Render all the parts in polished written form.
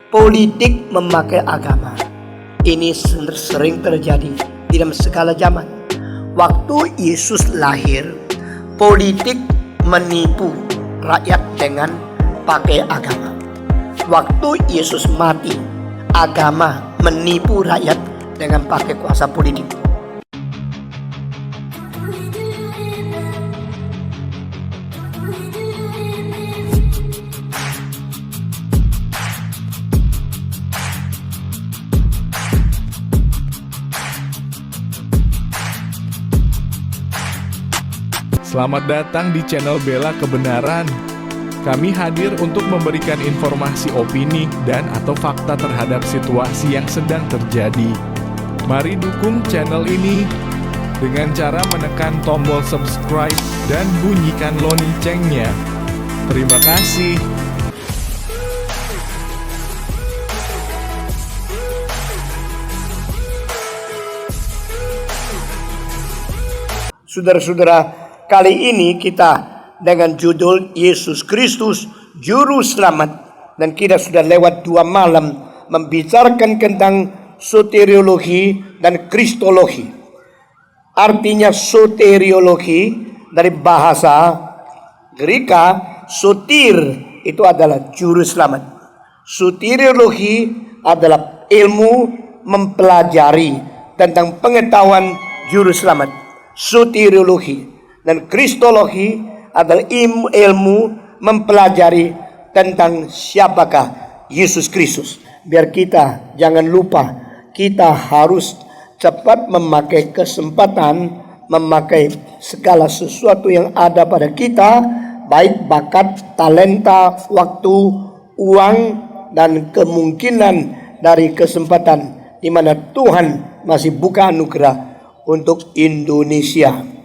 Politik memakai agama. Ini sering terjadi di dalam segala zaman. Waktu Yesus lahir, politik menipu rakyat dengan pakai agama. Waktu Yesus mati, agama menipu rakyat dengan pakai kuasa politik. Selamat datang di channel Bela Kebenaran. Kami hadir untuk memberikan informasi opini dan atau fakta terhadap situasi yang sedang terjadi. Mari dukung channel ini dengan cara menekan tombol subscribe dan bunyikan loncengnya. Terima kasih. Saudara-saudara, kali ini kita dengan judul Yesus Kristus Juru Selamat, dan kita sudah lewat 2 malam membicarakan tentang soteriologi dan kristologi. Artinya soteriologi dari bahasa Greka sotir itu adalah juru selamat. Soteriologi adalah ilmu mempelajari tentang pengetahuan juru selamat. Soteriologi. Dan kristologi adalah ilmu mempelajari tentang siapakah Yesus Kristus. Biar kita jangan lupa, kita harus cepat memakai kesempatan, memakai segala sesuatu yang ada pada kita, baik bakat, talenta, waktu, uang, dan kemungkinan dari kesempatan di mana Tuhan masih buka anugerah untuk Indonesia.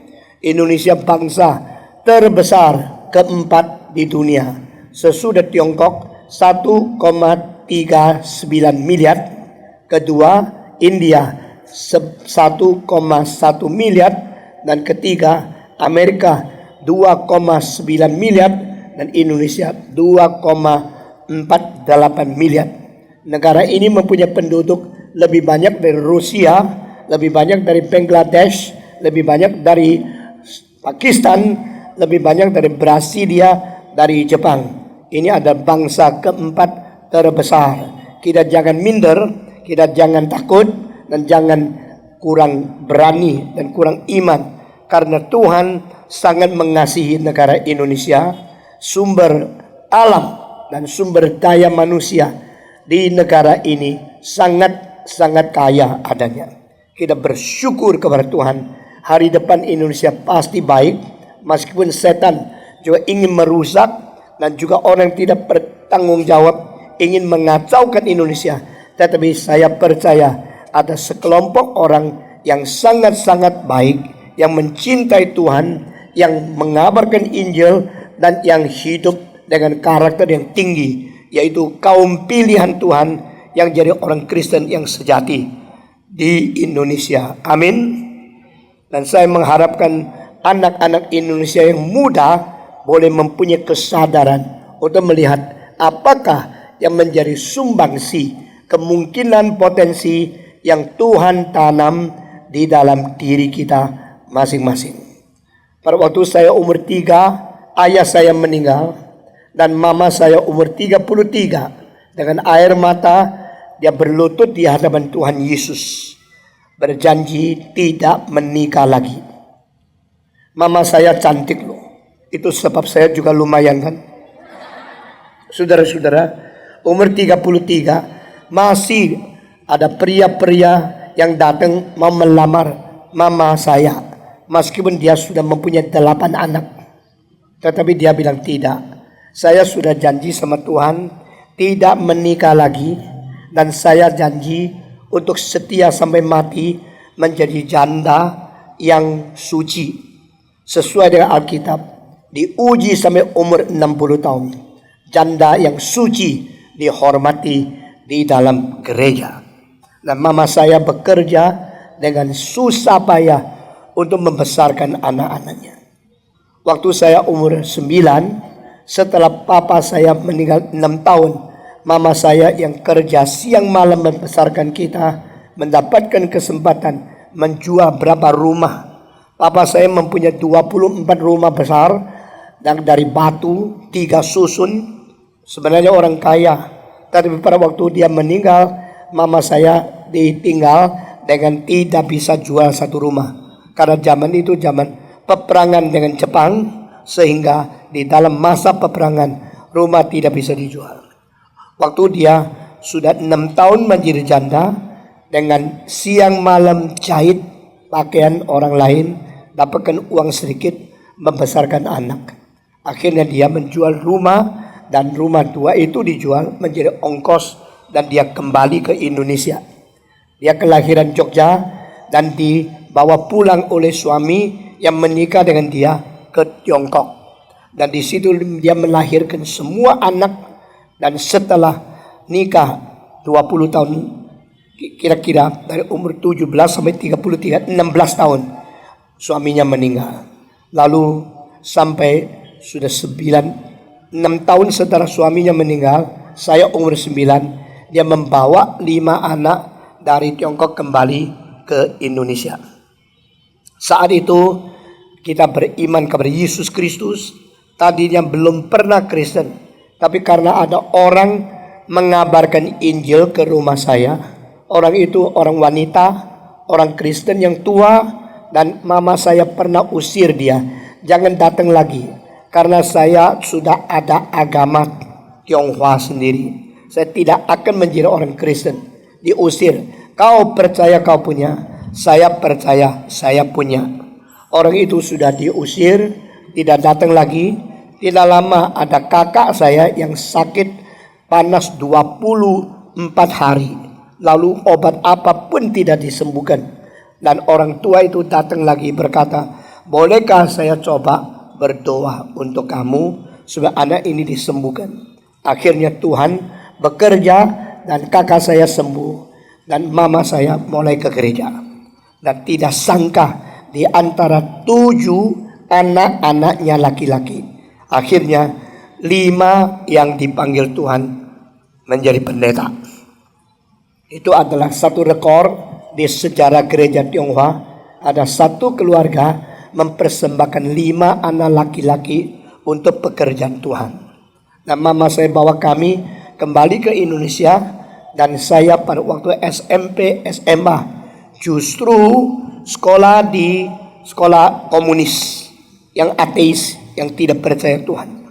Indonesia bangsa terbesar keempat di dunia. Sesudah Tiongkok 1,39 miliar. Kedua India 1,1 miliar. Dan ketiga Amerika 2,9 miliar. Dan Indonesia 2,48 miliar. Negara ini mempunyai penduduk lebih banyak dari Rusia, lebih banyak dari Bangladesh, lebih banyak dari Pakistan, lebih banyak dari Brasilia, dari Jepang. Ini ada bangsa keempat terbesar. Kita jangan minder, kita jangan takut, dan jangan kurang berani dan kurang iman. Karena Tuhan sangat mengasihi negara Indonesia. Sumber alam dan sumber daya manusia di negara ini sangat kaya adanya. Kita bersyukur kepada Tuhan. Hari depan Indonesia pasti baik, meskipun setan juga ingin merusak, dan juga orang tidak bertanggung jawab ingin mengacaukan Indonesia. Tetapi saya percaya ada sekelompok orang yang sangat baik, yang mencintai Tuhan, yang mengabarkan Injil, dan yang hidup dengan karakter yang tinggi, yaitu kaum pilihan Tuhan yang jadi orang Kristen yang sejati di Indonesia. Amin. Dan saya mengharapkan anak-anak Indonesia yang muda boleh mempunyai kesadaran untuk melihat apakah yang menjadi sumbangsi, kemungkinan potensi yang Tuhan tanam di dalam diri kita masing-masing. Pada waktu saya umur 3, ayah saya meninggal, dan mama saya umur 33. Dengan air mata dia berlutut di hadapan Tuhan Yesus, berjanji tidak menikah lagi. Mama saya cantik loh. Itu sebab saya juga lumayan kan. Saudara-saudara, umur 33 masih ada pria-pria yang datang mau melamar mama saya. Meskipun dia sudah mempunyai 8 anak. Tetapi dia bilang tidak. Saya sudah janji sama Tuhan tidak menikah lagi. Dan saya janji untuk setia sampai mati menjadi janda yang suci. Sesuai dengan Alkitab, diuji sampai umur 60 tahun. Janda yang suci dihormati di dalam gereja. Dan mama saya bekerja dengan susah payah untuk membesarkan anak-anaknya. Waktu saya umur 9, setelah papa saya meninggal 6 tahun, mama saya yang kerja siang malam membesarkan kita mendapatkan kesempatan menjual berapa rumah. Papa saya mempunyai 24 rumah besar dan dari batu, 3 susun. Sebenarnya orang kaya, tapi pada waktu dia meninggal, mama saya ditinggal dengan tidak bisa jual satu rumah. Karena zaman itu zaman peperangan dengan Jepang, sehingga di dalam masa peperangan rumah tidak bisa dijual. Waktu dia sudah 6 tahun menjadi janda, dengan siang malam jahit pakaian orang lain, dapatkan uang sedikit, membesarkan anak. Akhirnya dia menjual rumah, dan rumah tua itu dijual menjadi ongkos, dan dia kembali ke Indonesia. Dia kelahiran Jogja dan dibawa pulang oleh suami yang menikah dengan dia ke Tiongkok. Dan di situ dia melahirkan semua anak, dan setelah nikah 20 tahun, kira-kira dari umur 17 sampai 33, 16 tahun suaminya meninggal. Lalu sampai sudah 6 tahun setelah suaminya meninggal, saya umur 9, dia membawa 5 anak dari Tiongkok kembali ke Indonesia. Saat itu kita beriman kepada Yesus Kristus. Tadinya belum pernah Kristen, tapi karena ada orang mengabarkan Injil ke rumah saya. Orang itu orang wanita, orang Kristen yang tua, dan mama saya pernah usir dia, jangan datang lagi, karena saya sudah ada agama Tionghoa sendiri. Saya tidak akan menjadi orang Kristen. Diusir. Kau percaya kau punya, saya percaya saya punya. Orang itu sudah diusir, tidak datang lagi. Tidak lama ada kakak saya yang sakit panas 24 hari. Lalu obat apapun tidak disembuhkan. Dan orang tua itu datang lagi berkata, bolehkah saya coba berdoa untuk kamu supaya anak ini disembuhkan. Akhirnya Tuhan bekerja dan kakak saya sembuh. Dan mama saya mulai ke gereja. Dan tidak sangka di antara 7 anak-anaknya laki-laki, akhirnya 5 yang dipanggil Tuhan menjadi pendeta. Itu adalah satu rekor di sejarah gereja Tionghoa. Ada satu keluarga mempersembahkan 5 anak laki-laki untuk pekerjaan Tuhan. Dan mama saya bawa kami kembali ke Indonesia. Dan saya pada waktu SMP, SMA justru sekolah di sekolah komunis yang ateis, yang tidak percaya Tuhan.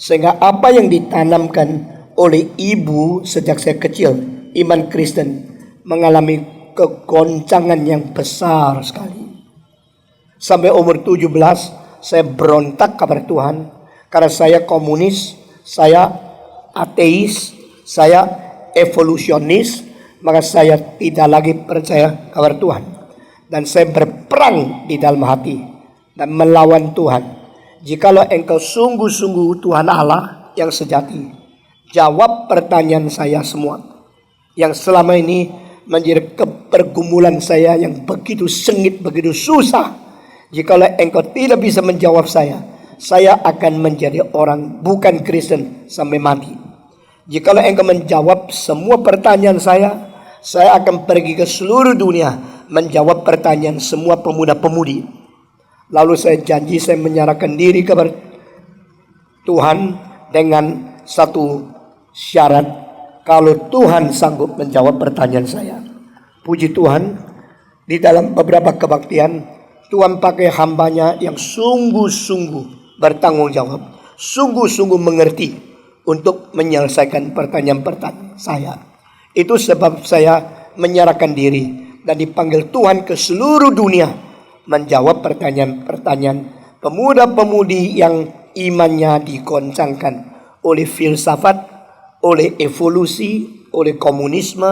Sehingga apa yang ditanamkan oleh ibu sejak saya kecil, iman Kristen, mengalami kegoncangan yang besar sekali. Sampai umur 17 saya berontak kepada Tuhan, karena saya komunis, saya ateis, saya evolusionis, maka saya tidak lagi percaya kepada Tuhan. Dan saya berperang di dalam hati dan melawan Tuhan. Jikalau engkau sungguh-sungguh Tuhan Allah yang sejati, jawab pertanyaan saya semua yang selama ini menjadi pergumulan saya yang begitu sengit, begitu susah. Jikalau engkau tidak bisa menjawab saya akan menjadi orang bukan Kristen sampai mati. Jikalau engkau menjawab semua pertanyaan saya akan pergi ke seluruh dunia menjawab pertanyaan semua pemuda-pemudi. Lalu saya janji saya menyerahkan diri kepada Tuhan dengan satu syarat, kalau Tuhan sanggup menjawab pertanyaan saya. Puji Tuhan, di dalam beberapa kebaktian Tuhan pakai hambanya yang sungguh-sungguh bertanggung jawab, sungguh-sungguh mengerti untuk menyelesaikan pertanyaan-pertanyaan saya. Itu sebab saya menyerahkan diri dan dipanggil Tuhan ke seluruh dunia menjawab pertanyaan-pertanyaan pemuda-pemudi yang imannya digoncangkan oleh filsafat, oleh evolusi, oleh komunisme,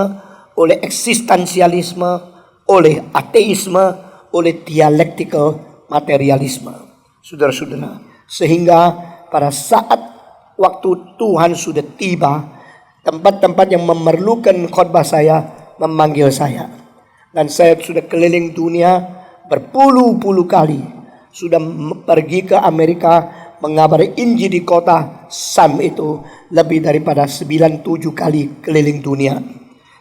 oleh eksistensialisme, oleh ateisme, oleh dialektikal materialisme. Saudara-saudara, sehingga pada saat waktu Tuhan sudah tiba, tempat-tempat yang memerlukan khotbah saya memanggil saya. Dan saya sudah keliling dunia berpuluh-puluh kali. Sudah pergi ke Amerika mengabari Injil di kota Sam itu lebih daripada 97 kali keliling dunia.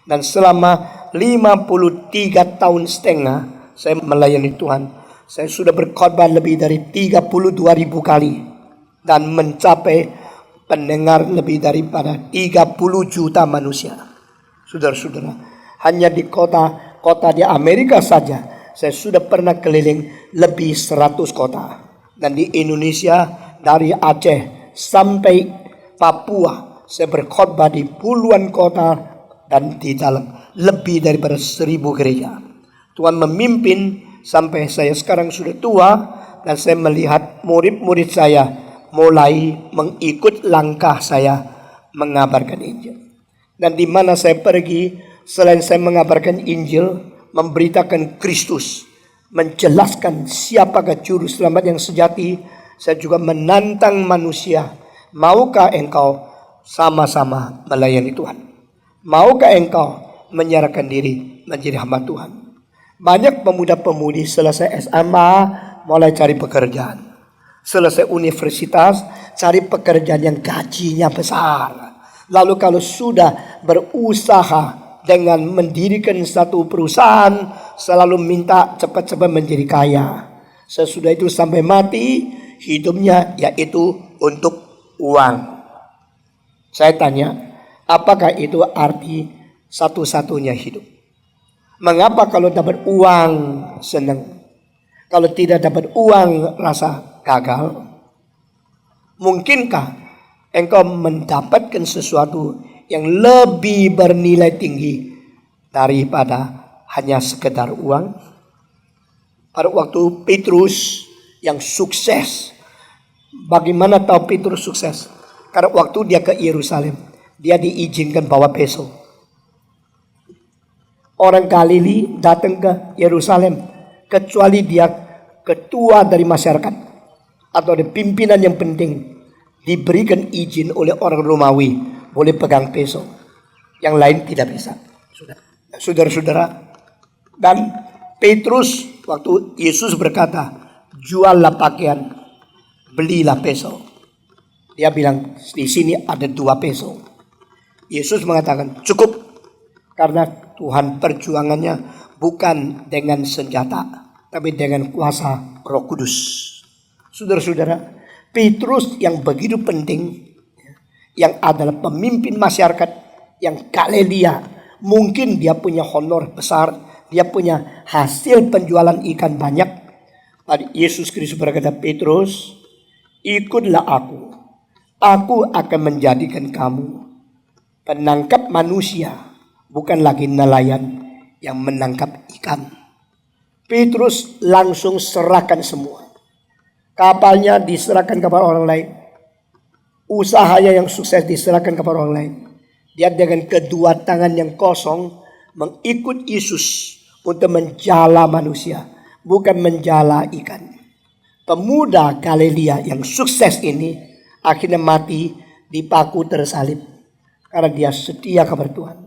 Dan selama 53 tahun setengah saya melayani Tuhan, saya sudah berkhotbah lebih dari 32.000 kali dan mencapai pendengar lebih daripada 30 juta manusia. Saudara-saudara, hanya di kota di Amerika saja saya sudah pernah keliling lebih 100 kota. Dan di Indonesia dari Aceh sampai Papua saya berkhotbah di puluhan kota dan di dalam lebih daripada 1.000 gereja. Tuhan memimpin sampai saya sekarang sudah tua dan saya melihat murid-murid saya mulai mengikut langkah saya mengabarkan Injil. Dan di mana saya pergi, selain saya mengabarkan Injil, memberitakan Kristus, menjelaskan siapakah juru selamat yang sejati, saya juga menantang manusia. Maukah engkau sama-sama melayani Tuhan? Maukah engkau menyerahkan diri menjadi hamba Tuhan? Banyak pemuda-pemudi selesai SMA mulai cari pekerjaan. Selesai universitas cari pekerjaan yang gajinya besar. Lalu kalau sudah berusaha dengan mendirikan satu perusahaan, selalu minta cepat-cepat menjadi kaya. Sesudah itu sampai mati, hidupnya yaitu untuk uang. Saya tanya, apakah itu arti satu-satunya hidup? Mengapa kalau dapat uang senang? Kalau tidak dapat uang rasa gagal? Mungkinkah engkau mendapatkan sesuatu yang lebih bernilai tinggi daripada hanya sekedar uang? Pada waktu Petrus yang sukses, bagaimana tahu Petrus sukses? Karena waktu dia ke Yerusalem, dia diizinkan bawa peso. Orang Galili datang ke Yerusalem, kecuali dia ketua dari masyarakat atau ada pimpinan yang penting, diberikan izin oleh orang Romawi boleh pegang peso. Yang lain tidak bisa. Saudara-saudara, dan Petrus waktu Yesus berkata, juallah pakaian, belilah peso. Dia bilang, di sini ada 2 peso. Yesus mengatakan, cukup. Karena Tuhan perjuangannya bukan dengan senjata, tapi dengan kuasa Roh Kudus. Saudara-saudara, Petrus yang begitu penting, yang adalah pemimpin masyarakat yang Galilea, mungkin dia punya honor besar, dia punya hasil penjualan ikan banyak. Yesus Kristus berkata, Petrus, ikutlah aku akan menjadikan kamu penangkap manusia, bukan lagi nelayan yang menangkap ikan. Petrus langsung serahkan semua. Kapalnya diserahkan kepada orang lain. Usahanya yang sukses diserahkan kepada orang lain. Dia dengan kedua tangan yang kosong mengikut Yesus untuk menjala manusia, bukan menjala ikan. Pemuda Galilea yang sukses ini akhirnya mati dipaku tersalib karena dia setia kepada Tuhan.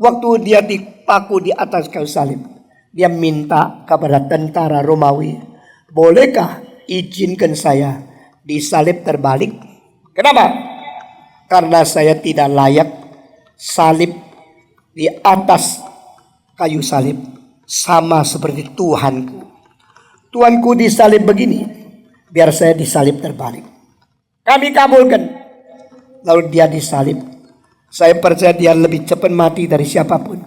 Waktu dia dipaku di atas kayu salib, dia minta kepada tentara Romawi, bolehkah izinkan saya disalib terbalik? Kenapa? Karena saya tidak layak salib di atas kayu salib sama seperti Tuhanku. Tuhanku disalib begini, biar saya disalib terbalik. Kami kabulkan. Lalu dia disalib. Saya percaya dia lebih cepat mati dari siapapun.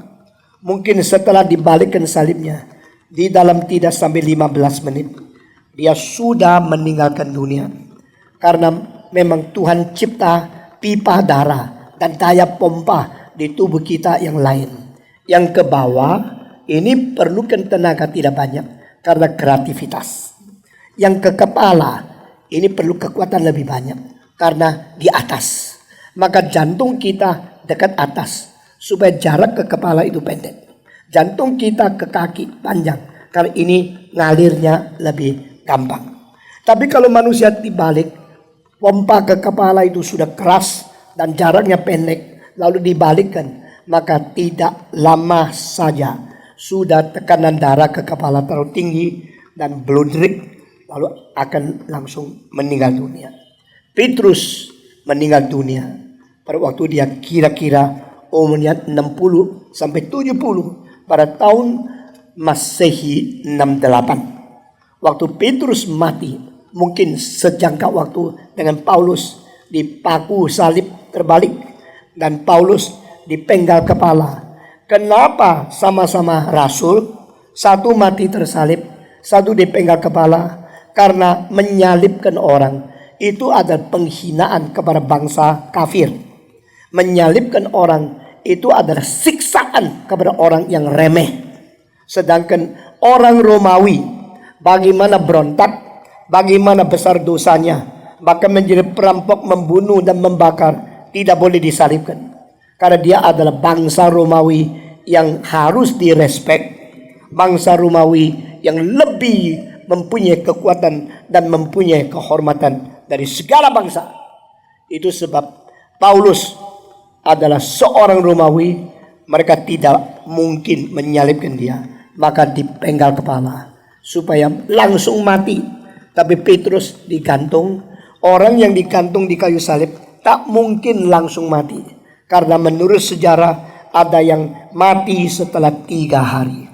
Mungkin setelah dibalikkan salibnya, di dalam tidak sampai 15 menit, dia sudah meninggalkan dunia. Karena memang Tuhan cipta pipa darah dan daya pompa di tubuh kita yang lain. Yang ke bawah ini perlukan tenaga tidak banyak karena kreativitas. Yang ke kepala ini perlu kekuatan lebih banyak karena di atas. Maka jantung kita dekat atas supaya jarak ke kepala itu pendek. Jantung kita ke kaki panjang karena ini ngalirnya lebih gampang. Tapi kalau manusia dibalik, pompa ke kepala itu sudah keras dan jaraknya pendek, lalu dibalikkan, maka tidak lama saja sudah tekanan darah ke kepala terlalu tinggi dan blodrik lalu akan langsung meninggal dunia. Petrus meninggal dunia pada waktu dia kira-kira umurnya 60 sampai 70 pada tahun Masehi 68. Waktu Petrus mati, mungkin sejangka waktu dengan Paulus dipaku salib terbalik dan Paulus dipenggal kepala. Kenapa sama-sama rasul, satu mati tersalib, satu dipenggal kepala? Karena menyalibkan orang itu adalah penghinaan kepada bangsa kafir. Menyalibkan orang itu adalah siksaan kepada orang yang remeh. Sedangkan orang Romawi bagaimana berontak, bagaimana besar dosanya, bahkan menjadi perampok, membunuh dan membakar, tidak boleh disalibkan. Karena dia adalah bangsa Romawi yang harus direspek. Bangsa Romawi yang lebih mempunyai kekuatan dan mempunyai kehormatan dari segala bangsa. Itu sebab Paulus adalah seorang Romawi, mereka tidak mungkin menyalibkan dia, maka dipenggal kepala supaya langsung mati. Tapi Petrus digantung. Orang yang digantung di kayu salib tak mungkin langsung mati, karena menurut sejarah ada yang mati setelah 3 hari,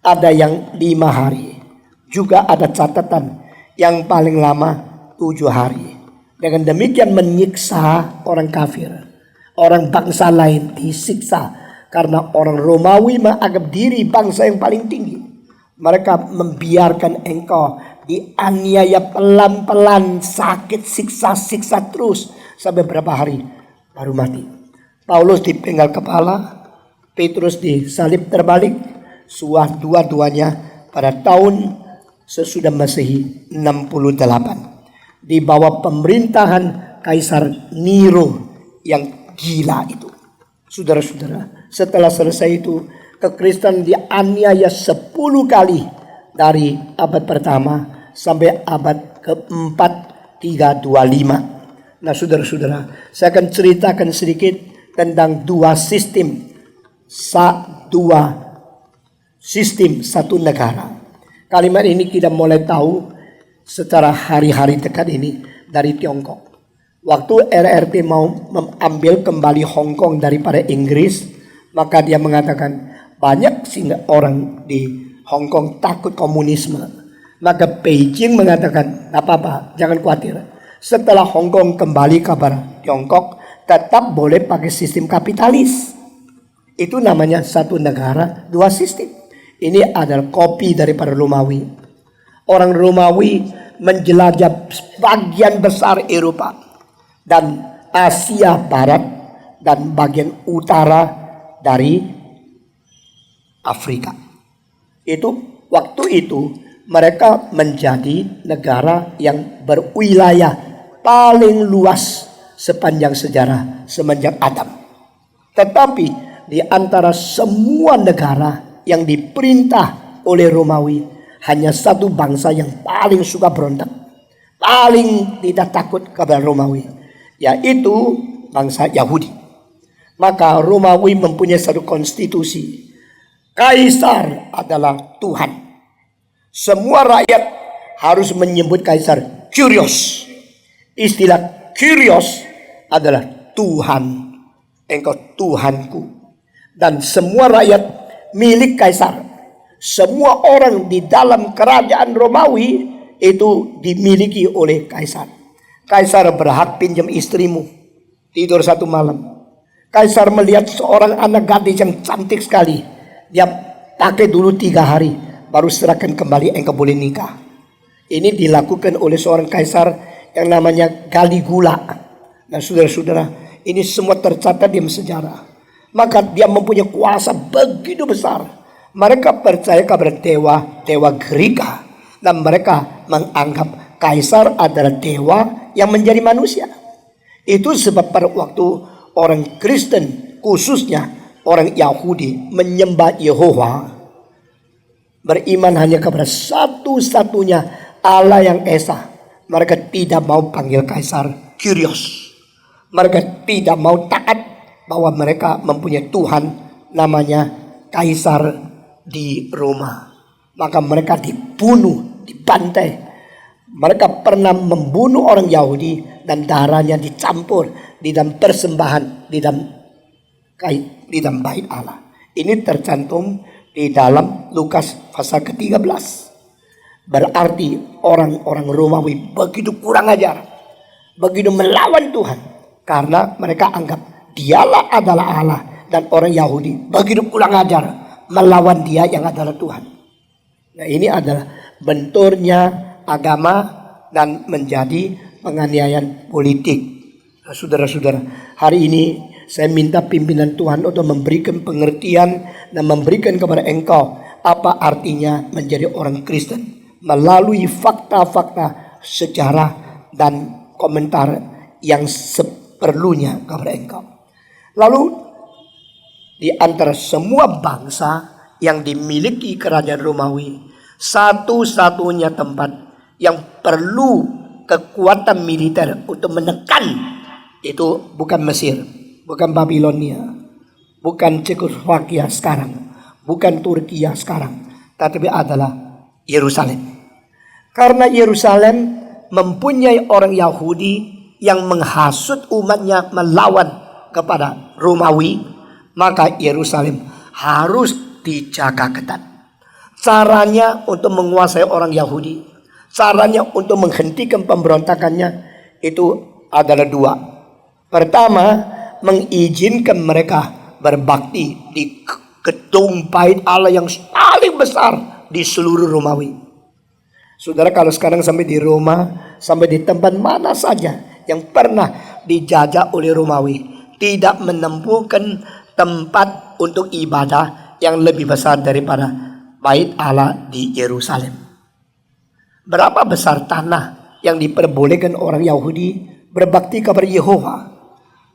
ada yang 5 hari, juga ada catatan yang paling lama 7 hari. Dengan demikian menyiksa orang kafir. Orang bangsa lain disiksa karena orang Romawi menganggap diri bangsa yang paling tinggi. Mereka membiarkan engkau dianiaya pelan-pelan, sakit, siksa terus sampai berapa hari baru mati. Paulus dipenggal kepala, Petrus disalib terbalik, dua-duanya pada tahun sesudah Masehi 68. Di bawah pemerintahan Kaisar Nero yang gila itu. Saudara-saudara, setelah selesai itu kekristenan dianiaya 10 kali dari abad pertama sampai abad keempat 325. Nah saudara-saudara, saya akan ceritakan sedikit tentang dua sistem satu negara. Kalimat ini kita mulai tahu secara hari-hari dekat ini dari Tiongkok. Waktu RRT mau mengambil kembali Hong Kong daripada Inggris, maka dia mengatakan banyak orang di Hong Kong takut komunisme. Maka Beijing mengatakan, tak apa-apa, jangan khawatir. Setelah Hong Kong kembali kepada Tiongkok, tetap boleh pakai sistem kapitalis. Itu namanya satu negara, dua sistem. Ini adalah kopi daripada Romawi. Orang Romawi menjelajah bagian besar Eropa dan Asia Barat dan bagian utara dari Afrika. Waktu itu mereka menjadi negara yang berwilayah paling luas sepanjang sejarah semenjak Adam. Tetapi di antara semua negara yang diperintah oleh Romawi, hanya satu bangsa yang paling suka berontak, paling tidak takut kepada Romawi, yaitu bangsa Yahudi. Maka Romawi mempunyai satu konstitusi. Kaisar adalah Tuhan. Semua rakyat harus menyebut Kaisar Kyrios. Istilah Kyrios adalah Tuhan. Engkau Tuhanku. Dan semua rakyat milik Kaisar. Semua orang di dalam kerajaan Romawi itu dimiliki oleh Kaisar. Kaisar berhak pinjam istrimu tidur satu malam. Kaisar melihat seorang anak gadis yang cantik sekali, dia pakai dulu 3 hari, baru serahkan kembali, engkau boleh nikah. Ini dilakukan oleh seorang kaisar yang namanya Caligula. Nah saudara-saudara, ini semua tercatat di sejarah. Maka dia mempunyai kuasa begitu besar. Mereka percaya kepada dewa Greka, dan mereka menganggap kaisar adalah dewa yang menjadi manusia. Itu sebab pada waktu orang Kristen, khususnya orang Yahudi, menyembah Yehova, beriman hanya kepada satu-satunya Allah yang esa, mereka tidak mau panggil Kaisar Kyrios. Mereka tidak mau taat bahwa mereka mempunyai Tuhan namanya Kaisar di Roma. Maka mereka dibunuh, dibantai. Mereka pernah membunuh orang Yahudi dan darahnya dicampur di dalam persembahan di dalam bait Allah. Ini tercantum di dalam Lukas pasal ke-13. Berarti orang-orang Romawi begitu kurang ajar, begitu melawan Tuhan, karena mereka anggap dialah adalah Allah, dan orang Yahudi begitu kurang ajar melawan dia yang adalah Tuhan. Nah, ini adalah benturnya agama dan menjadi penganiayaan politik. Nah, saudara-saudara, hari ini saya minta pimpinan Tuhan untuk memberikan pengertian dan memberikan kepada engkau apa artinya menjadi orang Kristen melalui fakta-fakta sejarah dan komentar yang seperlunya kepada engkau. Lalu di antara semua bangsa yang dimiliki kerajaan Romawi, satu-satunya tempat yang perlu kekuatan militer untuk menekan itu bukan Mesir, bukan Babilonia, bukan Cekoslovakia sekarang, bukan Turki sekarang, tetapi adalah Yerusalem. Karena Yerusalem mempunyai orang Yahudi yang menghasut umatnya melawan kepada Romawi, maka Yerusalem harus dijaga ketat. Caranya untuk menguasai orang Yahudi, caranya untuk menghentikan pemberontakannya itu adalah dua. Pertama, mengizinkan mereka berbakti di gedung bait Allah yang paling besar di seluruh Romawi. Saudara, kalau sekarang sampai di Roma, sampai di tempat mana saja yang pernah dijajah oleh Romawi, tidak menemukan tempat untuk ibadah yang lebih besar daripada bait Allah di Yerusalem. Berapa besar tanah yang diperbolehkan orang Yahudi berbakti kepada Yehova?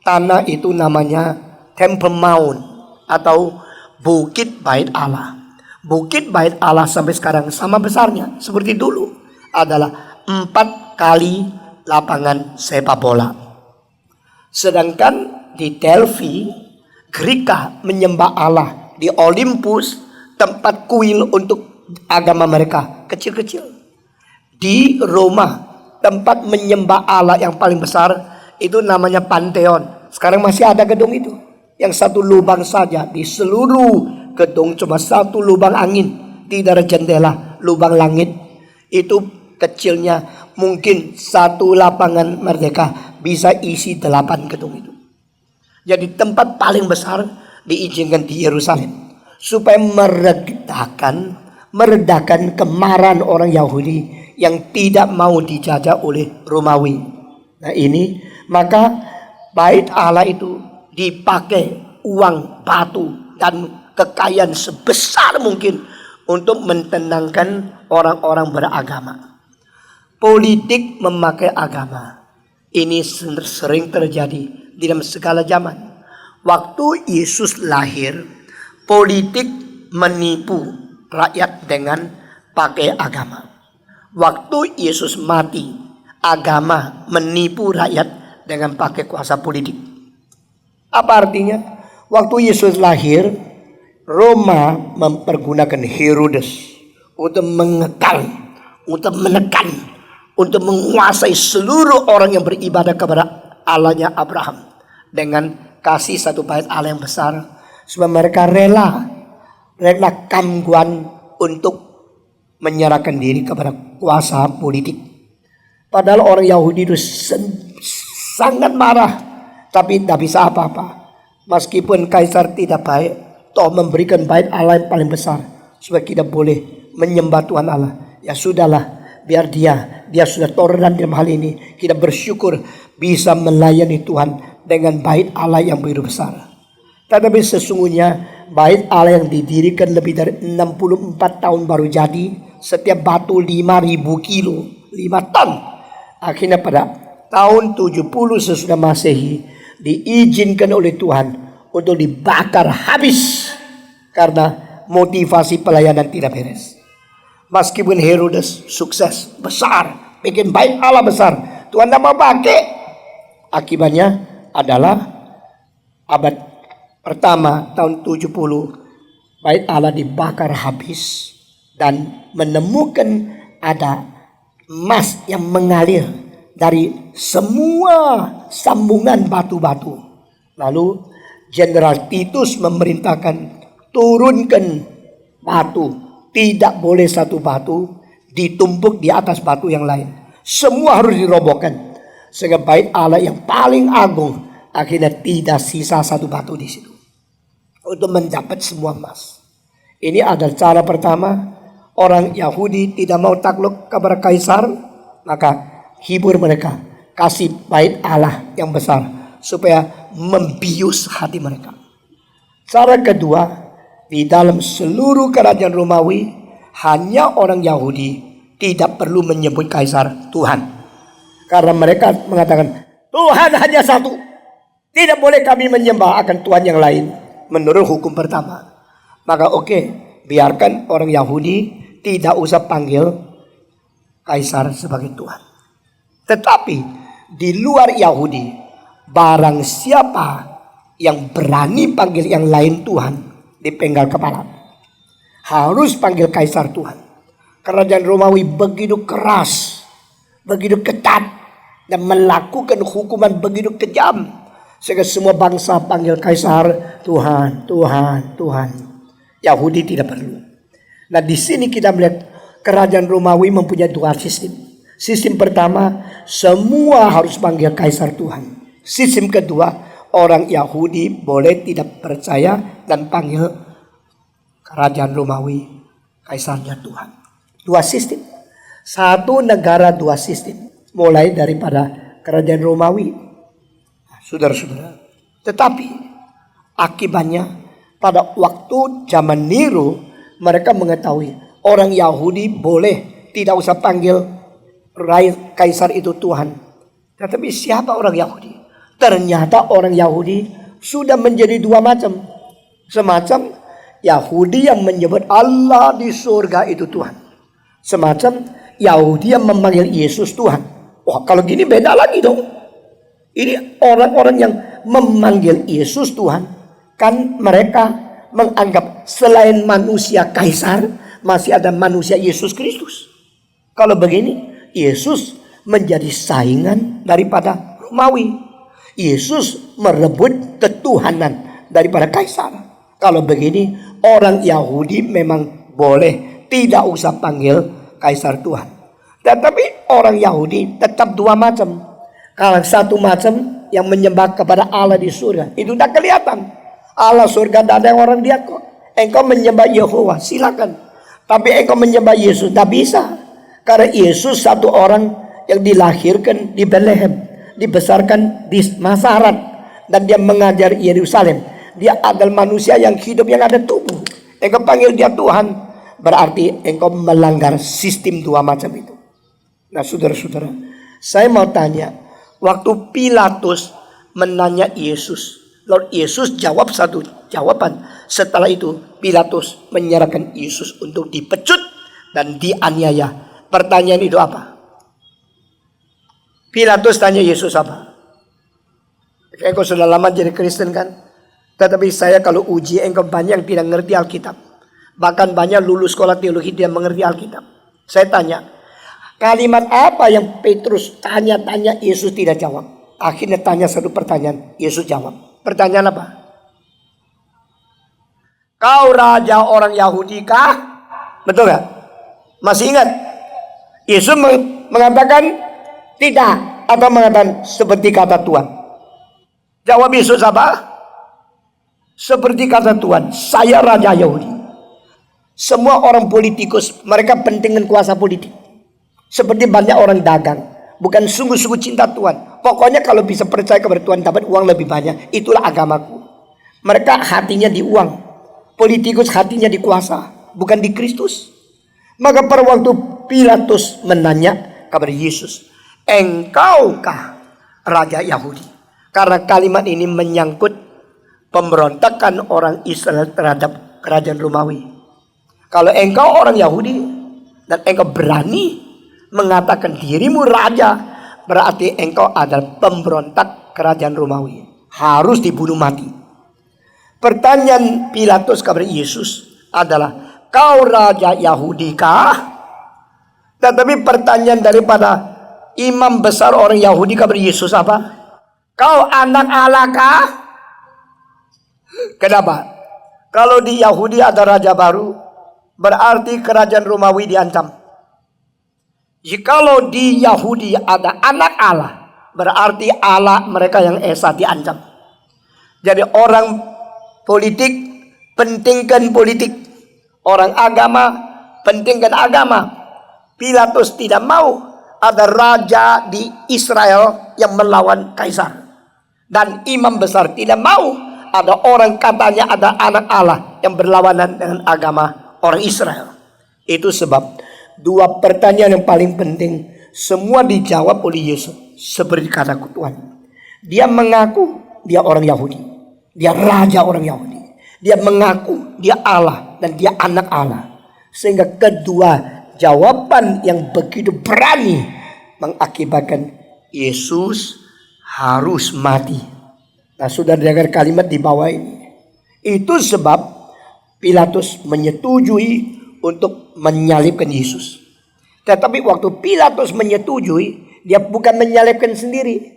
Tanah itu namanya Temple Mount atau Bukit Bait Allah. Bukit Bait Allah sampai sekarang sama besarnya seperti dulu, adalah 4 kali lapangan sepak bola. Sedangkan di Delphi, Greka menyembah Allah. Di Olympus, tempat kuil untuk agama mereka kecil-kecil. Di Roma, tempat menyembah Allah yang paling besar itu namanya Pantheon. Sekarang masih ada gedung itu, yang satu lubang saja. Di seluruh gedung cuma satu lubang angin, tidak ada jendela, lubang langit. Itu kecilnya mungkin satu lapangan Merdeka bisa isi 8 gedung itu. Jadi tempat paling besar diizinkan di Yerusalem supaya meredakan kemarahan orang Yahudi yang tidak mau dijajah oleh Romawi. Nah ini, maka bait Allah itu dipakai uang, batu, dan kekayaan sebesar mungkin untuk mentenangkan orang-orang beragama. Politik memakai agama ini sering terjadi di dalam segala zaman. Waktu Yesus lahir, politik menipu rakyat dengan pakai agama. Waktu Yesus mati, agama menipu rakyat dengan pakai kuasa politik. Apa artinya? Waktu Yesus lahir, Roma mempergunakan Herodes untuk mengekang, untuk menekan, untuk menguasai seluruh orang yang beribadah kepada Allahnya Abraham dengan kasih satu bait Allah yang besar, supaya mereka rela kamguan untuk menyerahkan diri kepada kuasa politik. Padahal orang Yahudi itu sangat marah, tapi tidak bisa apa-apa. Meskipun kaisar tidak baik, toh memberikan bait Allah yang paling besar supaya kita boleh menyembah Tuhan Allah. Ya sudahlah, biar dia sudah toleran dalam hal ini. Kita bersyukur bisa melayani Tuhan dengan bait Allah yang begitu besar. Tetapi sesungguhnya bait Allah yang didirikan lebih dari 64 tahun baru jadi. Setiap batu 5.000 kilo, 5 ton. Akhirnya pada tahun 70 sesudah Masehi diizinkan oleh Tuhan untuk dibakar habis karena motivasi pelayanan tidak beres. Meskipun Herodes sukses besar, bikin bait Allah besar, Tuhan tidak mau pakai. Akibatnya adalah abad pertama tahun 70 bait Allah dibakar habis dan menemukan ada emas yang mengalir dari semua sambungan batu-batu. Lalu Jenderal Titus memerintahkan turunkan batu. Tidak boleh satu batu ditumpuk di atas batu yang lain. Semua harus dirobohkan. Sehingga bait Allah yang paling agung akhirnya tidak sisa satu batu di situ. Untuk mendapat semua emas. Ini adalah cara pertama. Orang Yahudi tidak mau takluk kepada Kaisar, maka hibur mereka. Kasih bait Allah yang besar. Supaya membius hati mereka. Cara kedua, di dalam seluruh kerajaan Romawi, hanya orang Yahudi tidak perlu menyebut Kaisar Tuhan. Karena mereka mengatakan, Tuhan hanya satu. Tidak boleh kami menyembah akan Tuhan yang lain. Menurut hukum pertama. Maka biarkan orang Yahudi tidak usah panggil Kaisar sebagai Tuhan. Tetapi di luar Yahudi, barang siapa yang berani panggil yang lain Tuhan, dipenggal kepala. Harus panggil Kaisar Tuhan. Kerajaan Romawi begitu keras, begitu ketat, dan melakukan hukuman begitu kejam. Sehingga semua bangsa panggil Kaisar Tuhan, Tuhan, Tuhan. Yahudi tidak perlu. Nah, di sini kita melihat kerajaan Romawi mempunyai dua sistem. Sistem pertama, semua harus panggil Kaisar Tuhan. Sistem kedua, orang Yahudi boleh tidak percaya dan panggil kerajaan Romawi Kaisarnya Tuhan. Dua sistem. Satu negara dua sistem. Mulai daripada kerajaan Romawi. Saudara-saudara. Tetapi akibatnya pada waktu zaman Nero, mereka mengetahui orang Yahudi boleh tidak usah panggil Kaisar itu Tuhan. Tetapi siapa orang Yahudi? Ternyata orang Yahudi sudah menjadi dua macam. Semacam Yahudi yang menyebut Allah di surga itu Tuhan. Semacam Yahudi yang memanggil Yesus Tuhan. Wah, kalau gini beda lagi dong. Ini orang-orang yang memanggil Yesus Tuhan. Kan mereka menganggap selain manusia Kaisar, masih ada manusia Yesus Kristus. Kalau begini, Yesus menjadi saingan daripada Romawi. Yesus merebut ketuhanan daripada Kaisar. Kalau begini, orang Yahudi memang boleh tidak usah panggil Kaisar Tuhan. Tetapi orang Yahudi tetap dua macam. Kalau satu macam yang menyembah kepada Allah di surga, itu tidak kelihatan. Allah surga tidak ada orang dia kok. Engkau menyembah Yehova, silakan. Tapi engkau menyembah Yesus, tidak bisa. Karena Yesus satu orang yang dilahirkan di Bethlehem, dibesarkan di Nazaret, dan dia mengajar Yerusalem. Dia adalah manusia yang hidup, yang ada tubuh. Engkau panggil dia Tuhan, berarti engkau melanggar sistem dua macam itu. Nah, saudara-saudara, saya mau tanya, waktu Pilatus menanya Yesus, Lord Yesus jawab satu jawaban. Setelah itu Pilatus menyerahkan Yesus untuk dipecut dan dianiaya. Pertanyaan itu apa? Pilatus tanya Yesus apa? Engkau sudah lama jadi Kristen kan? Tetapi saya kalau uji engkau banyak yang tidak mengerti Alkitab. Bahkan banyak lulus sekolah teologi tidak mengerti Alkitab. Saya tanya, kalimat apa yang Petrus tanya-tanya Yesus tidak jawab? Akhirnya tanya satu pertanyaan, Yesus jawab. Pertanyaan apa? Kau raja orang Yahudi kah? Betul gak? Masih ingat? Yesus mengatakan tidak, atau mengatakan seperti kata Tuhan. Jawab Yesus apa? Seperti kata Tuhan, saya raja Yahudi. Semua orang politikus, mereka pentingkan kuasa politik. Seperti banyak orang dagang, bukan sungguh-sungguh cinta Tuhan. Pokoknya kalau bisa percaya kepada Tuhan dapat uang lebih banyak, itulah agamaku. Mereka hatinya di uang, politikus hatinya di kuasa, bukan di Kristus. Maka pada waktu Pilatus menanya kepada Yesus, engkaukah raja Yahudi? Karena kalimat ini menyangkut pemberontakan orang Israel terhadap kerajaan Romawi. Kalau engkau orang Yahudi dan engkau berani mengatakan dirimu raja, berarti engkau adalah pemberontak kerajaan Romawi. Harus dibunuh mati. Pertanyaan Pilatus kepada Yesus adalah, kau raja Yahudi kah? Tetapi pertanyaan daripada imam besar orang Yahudi kepada Yesus apa? Kau anak Allah kah? Kenapa? Kalau di Yahudi ada raja baru, berarti kerajaan Romawi diancam. Jikalau di Yahudi ada anak Allah, berarti Allah mereka yang esa diancam. Jadi orang politik pentingkan politik, orang agama pentingkan agama. Pilatus tidak mau ada raja di Israel yang melawan kaisar. Dan imam besar tidak mau ada orang katanya ada anak Allah yang berlawanan dengan agama orang Israel. Itu sebab dua pertanyaan yang paling penting semua dijawab oleh Yesus seperti kata Tuhan. Dia mengaku dia orang Yahudi, dia raja orang Yahudi. Dia mengaku dia Allah dan dia anak Allah. Sehingga kedua jawaban yang begitu berani mengakibatkan Yesus harus mati. Nah, sudah dengar kalimat di bawah ini. Itu sebab Pilatus menyetujui untuk menyalibkan Yesus. Tetapi waktu Pilatus menyetujui, dia bukan menyalibkan sendiri.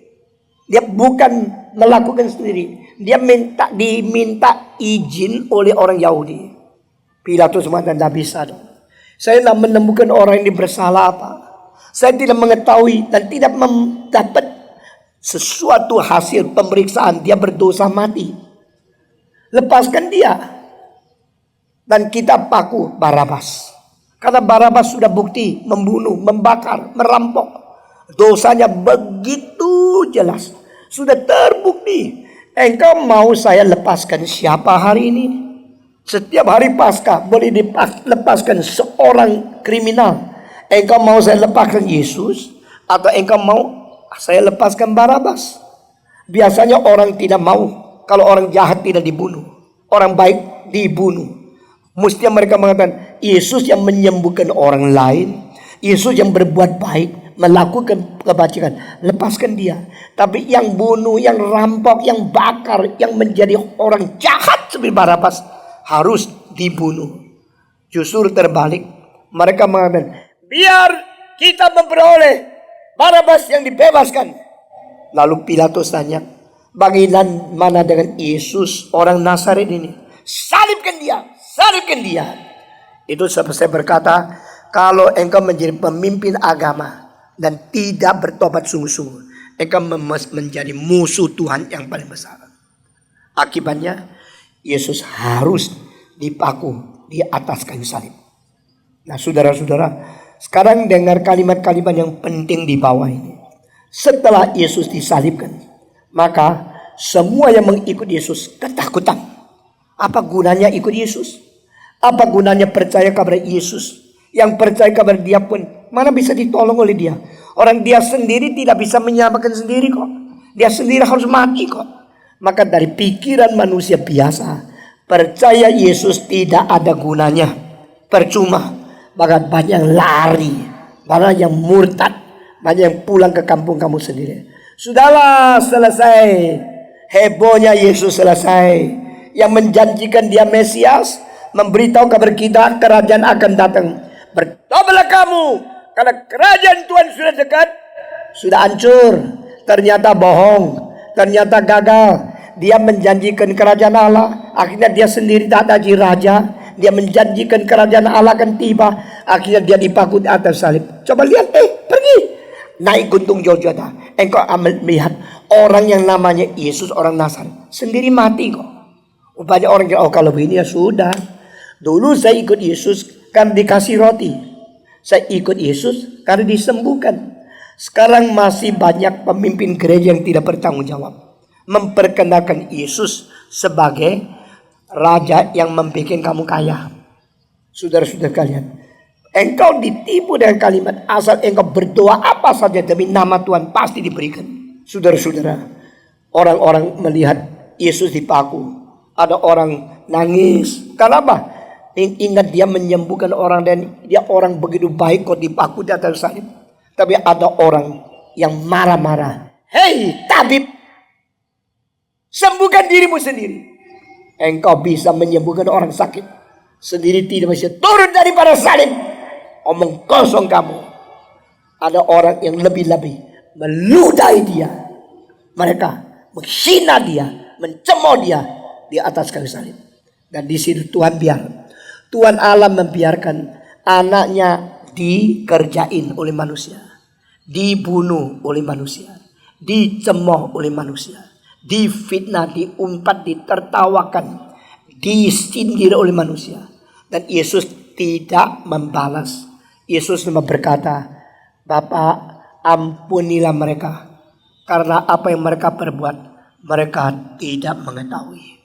Dia bukan melakukan sendiri. Dia diminta izin oleh orang Yahudi. Pilatus mengatakan, tidak bisa dong. Saya tidak menemukan orang ini bersalah apa. Saya tidak mengetahui dan tidak mendapat sesuatu hasil pemeriksaan dia berdosa mati. Lepaskan dia. Dan kita paku Barabas. Karena Barabas sudah bukti membunuh, membakar, merampok. Dosanya begitu jelas. Sudah terbukti. Engkau mau saya lepaskan siapa hari ini? Setiap hari Paskah boleh dilepaskan seorang kriminal. Engkau mau saya lepaskan Yesus atau engkau mau saya lepaskan Barabas? Biasanya orang tidak mau kalau orang jahat tidak dibunuh, orang baik dibunuh. Mestinya mereka mengatakan Yesus yang menyembuhkan orang lain, Yesus yang berbuat baik, melakukan kebajikan, lepaskan dia. Tapi yang bunuh, yang rampok, yang bakar, yang menjadi orang jahat seperti Barabas harus dibunuh. Justru terbalik, mereka mengatakan biar kita memperoleh Barabas yang dibebaskan. Lalu Pilatus tanya, bagaimana dengan Yesus orang Nazaret ini? Salibkan dia, salibkan dia. Itu sebab saya berkata, kalau engkau menjadi pemimpin agama dan tidak bertobat sungguh-sungguh, engkau menjadi musuh Tuhan yang paling besar. Akibatnya Yesus harus dipaku di atas kayu salib. Nah, saudara-saudara, sekarang dengar kalimat-kalimat yang penting di bawah ini. Setelah Yesus disalibkan, maka semua yang mengikut Yesus ketakutan. Apa gunanya ikut Yesus? Apa gunanya percaya kepada Yesus? Yang percaya kepada dia pun mana bisa ditolong oleh dia? Orang dia sendiri tidak bisa menyelamatkan sendiri kok. Dia sendiri harus mati kok. Maka dari pikiran manusia biasa, percaya Yesus tidak ada gunanya, percuma. Maka banyak yang lari, banyak yang murtad, banyak yang pulang ke kampung kamu sendiri. Sudahlah, selesai. Hebohnya Yesus selesai. Yang menjanjikan dia Mesias, memberitahu kabar kita kerajaan akan datang. Bertobatlah kamu, karena kerajaan Tuhan sudah dekat. Sudah hancur, ternyata bohong, ternyata gagal. Dia menjanjikan kerajaan Allah, akhirnya dia sendiri tak jadi raja. Dia menjanjikan kerajaan Allah akan tiba, akhirnya dia dipaku di atas salib. Coba lihat, pergi naik gunung Golgota. Engkau melihat orang yang namanya Yesus orang Nazaret sendiri mati kok. Banyak orang kira, oh kalau begini ya sudah. Dulu saya ikut Yesus karena dikasih roti. Saya ikut Yesus karena disembuhkan. Sekarang masih banyak pemimpin gereja yang tidak bertanggung jawab, memperkenalkan Yesus sebagai raja yang membuat kamu kaya. Saudara-saudara kalian, engkau ditipu dengan kalimat asal engkau berdoa apa saja demi nama Tuhan pasti diberikan. Saudara-saudara, orang-orang melihat Yesus dipaku, ada orang nangis. Kenapa? Ingat dia menyembuhkan orang dan dia orang begitu baik kok dipaku di atas salib. Tapi ada orang yang marah-marah. Hei tabib, sembuhkan dirimu sendiri. Engkau bisa menyembuhkan orang sakit sendiri, tidak bisa turun daripada salib. Omong kosong kamu. ada orang yang lebih-lebih meludahi dia. Mereka menghina dia, mencemooh dia di atas kayu salib. Dan di situ Tuhan Allah membiarkan anaknya dikerjain oleh manusia, dibunuh oleh manusia, dicemooh oleh manusia, difitnah, diumpat, ditertawakan, disindir oleh manusia. Dan Yesus tidak membalas. Yesus cuma berkata, Bapa, ampunilah mereka, karena apa yang mereka perbuat, mereka tidak mengetahui.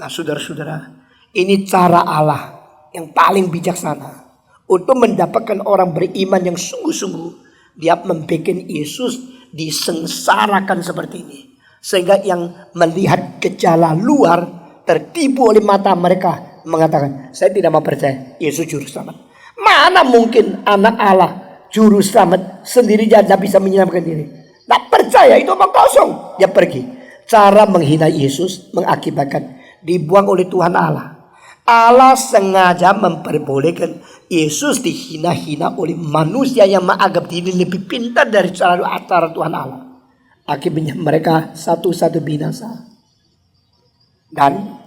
Nah saudara-saudara, ini cara Allah yang paling bijaksana untuk mendapatkan orang beriman yang sungguh-sungguh. Dia membuat Yesus disengsarakan seperti ini, sehingga yang melihat gejala luar tertipu oleh mata mereka, mengatakan, saya tidak mau percaya Yesus juru selamat. Mana mungkin anak Allah juru selamat sendiri tidak bisa menyelamatkan diri. Tak percaya, itu omong kosong. Dia pergi. Cara menghina Yesus mengakibatkan dibuang oleh Tuhan Allah. Allah sengaja memperbolehkan Yesus dihina-hina oleh manusia yang menganggap diri lebih pintar dari cara Tuhan Allah. Akibatnya mereka satu-satu binasa. Dan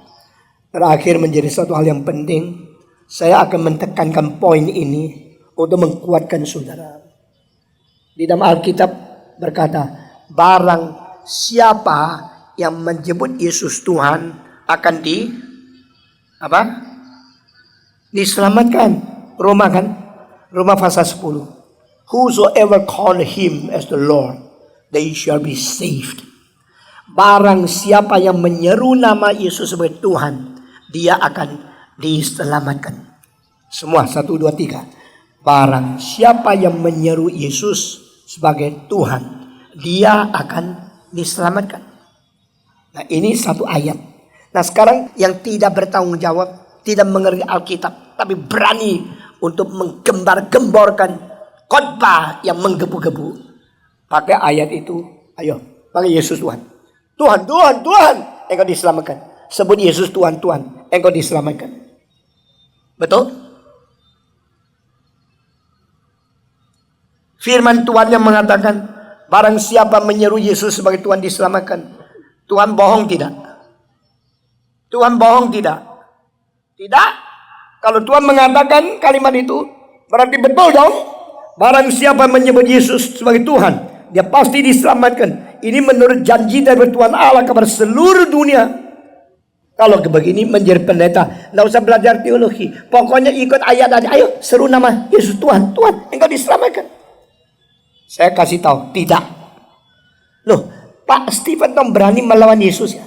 terakhir menjadi satu hal yang penting, saya akan menekankan poin ini untuk menguatkan saudara. Di dalam Alkitab berkata, barang siapa yang menyebut Yesus Tuhan akan diselamatkan. Roma pasal 10. Whosoever call him as the Lord, they shall be saved. Barang siapa yang menyeru nama Yesus sebagai Tuhan, dia akan diselamatkan. Semua 1, 2, 3. Barang siapa yang menyeru Yesus sebagai Tuhan, dia akan diselamatkan. Nah ini satu ayat. Nah sekarang yang tidak bertanggung jawab, tidak mengerti Alkitab, tapi berani untuk menggembar-gemborkan khotbah yang menggebu-gebu, pakai ayat itu. Ayo, pakai Yesus Tuhan. Tuhan, Tuhan, Tuhan, engkau diselamatkan. Sebut Yesus Tuhan, Tuhan, engkau diselamatkan. Betul? Firman Tuhan yang mengatakan, barang siapa menyeru Yesus sebagai Tuhan diselamatkan. Tuhan bohong tidak? Tuhan bohong tidak? Tidak. Kalau Tuhan mengatakan kalimat itu, berarti betul dong. Barang siapa menyebut Yesus sebagai Tuhan, dia pasti diselamatkan. Ini menurut janji dari Tuhan Allah kepada seluruh dunia. Kalau begini menjadi pendeta, tidak usah belajar teologi. Pokoknya ikut ayat aja. Ayo seru nama Yesus Tuhan. Tuhan, engkau diselamatkan. Saya kasih tahu, tidak. Loh, Pak Stephen Tom berani melawan Yesus ya?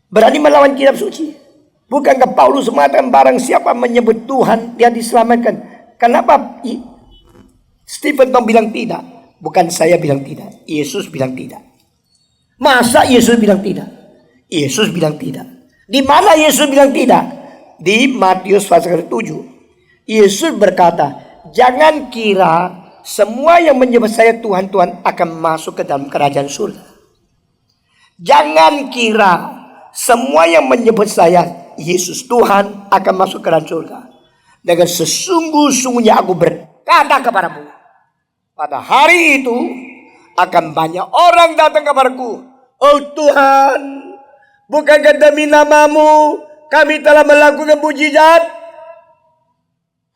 Berani melawan kitab suci. Bukankah Paulus mengatakan barang siapa menyebut Tuhan, dia diselamatkan. Kenapa Stephen Tom bilang tidak? Bukan saya bilang tidak, Yesus bilang tidak. Masa Yesus bilang tidak? Yesus bilang tidak. Di mana Yesus bilang tidak? Di Matius pasal 7. Yesus berkata, jangan kira semua yang menyebut saya Tuhan, Tuhan akan masuk ke dalam kerajaan surga. Jangan kira semua yang menyebut saya Yesus Tuhan akan masuk ke dalam surga. Dengan sesungguh-sungguhnya aku berkata kepadamu, pada hari itu akan banyak orang datang kepadaku. Oh Tuhan, bukankah demi namamu kami telah melakukan mujizat?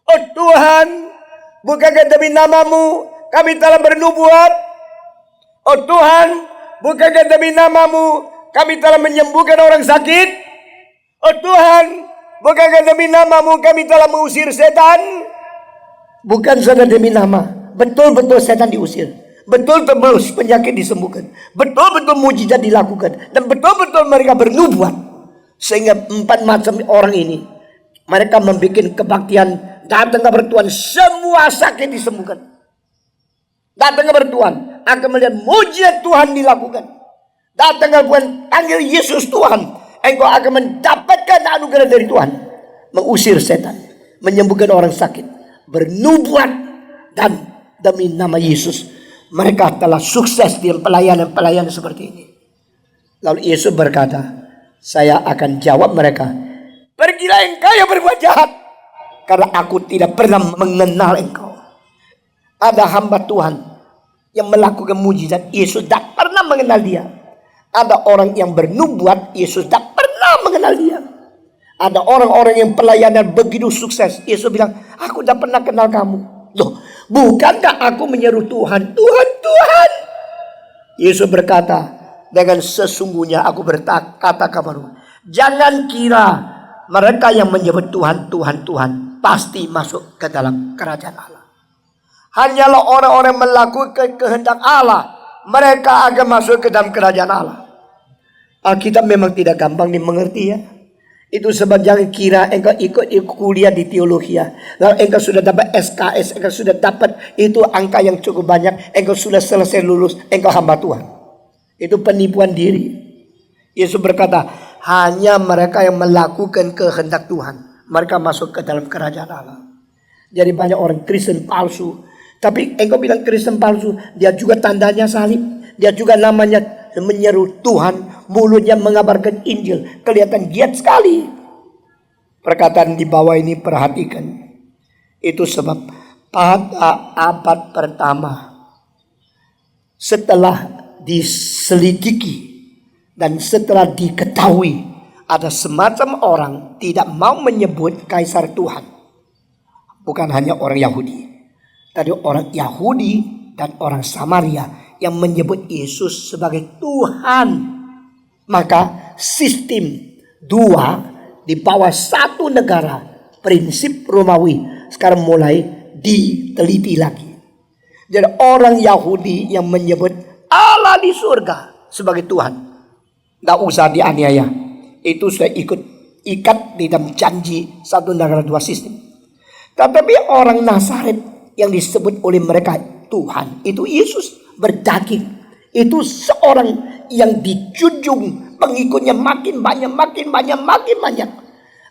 Oh Tuhan, bukankah demi namamu kami telah bernubuat? Oh Tuhan, bukankah demi namamu kami telah menyembuhkan orang sakit? Oh Tuhan, bukankah demi namamu kami telah mengusir setan? Bukan saja demi nama. Betul-betul setan diusir. Betul-betul penyakit disembuhkan. Betul-betul mujizat dilakukan. Dan betul-betul mereka bernubuat. Sehingga 4 macam orang ini, mereka membuat kebaktian. Datang kepada Tuhan, semua sakit disembuhkan. Datang kepada Tuhan, akan melihat mujizat Tuhan dilakukan. Datang kepada Tuhan, panggil Yesus Tuhan, engkau akan mendapatkan anugerah dari Tuhan. Mengusir setan, menyembuhkan orang sakit, bernubuat, dan demi nama Yesus mereka telah sukses di pelayanan seperti ini. Lalu Yesus berkata, saya akan jawab mereka, pergilah engkau yang berbuat jahat, karena aku tidak pernah mengenal engkau. Ada hamba Tuhan yang melakukan mujizat, Yesus tidak pernah mengenal dia. Ada orang yang bernubuat, Yesus tidak pernah mengenal dia. Ada orang-orang yang pelayanan begitu sukses, Yesus bilang, aku tidak pernah kenal kamu. Loh, bukankah aku menyeru Tuhan, Tuhan, Tuhan? Yesus berkata, dengan sesungguhnya aku berkata kepadamu, jangan kira mereka yang menyebut Tuhan, Tuhan, Tuhan pasti masuk ke dalam kerajaan Allah. Hanyalah orang-orang melakukan kehendak Allah, mereka akan masuk ke dalam kerajaan Allah. Alkitab memang tidak gampang dimengerti ya. Itu sebab jangan kira engkau ikut kuliah di teologi ya, lalu engkau sudah dapat SKS, engkau sudah dapat itu angka yang cukup banyak, engkau sudah selesai lulus, engkau hamba Tuhan. Itu penipuan diri. Yesus berkata, hanya mereka yang melakukan kehendak Tuhan, mereka masuk ke dalam kerajaan Allah. Jadi banyak orang Kristen palsu. Tapi engkau bilang Kristen palsu, dia juga tandanya salib, dia juga namanya menyeru Tuhan, mulutnya mengabarkan Injil, kelihatan giat sekali. Perkataan di bawah ini perhatikan. Itu sebab pada abad pertama, setelah diselidiki dan setelah diketahui, ada semacam orang tidak mau menyebut Kaisar Tuhan. Bukan hanya orang Yahudi, tadi orang Yahudi dan orang Samaria yang menyebut Yesus sebagai Tuhan. Maka sistem dua di bawah satu negara, prinsip Romawi, sekarang mulai diteliti lagi. Jadi orang Yahudi yang menyebut Allah di surga sebagai Tuhan, tidak usah dianiaya. Itu sudah ikat di dalam janji satu negara dua sistem. Tetapi orang Nazaret yang disebut oleh mereka Tuhan, itu Yesus berdaging. Itu seorang yang dijunjung, pengikutnya makin banyak, makin banyak.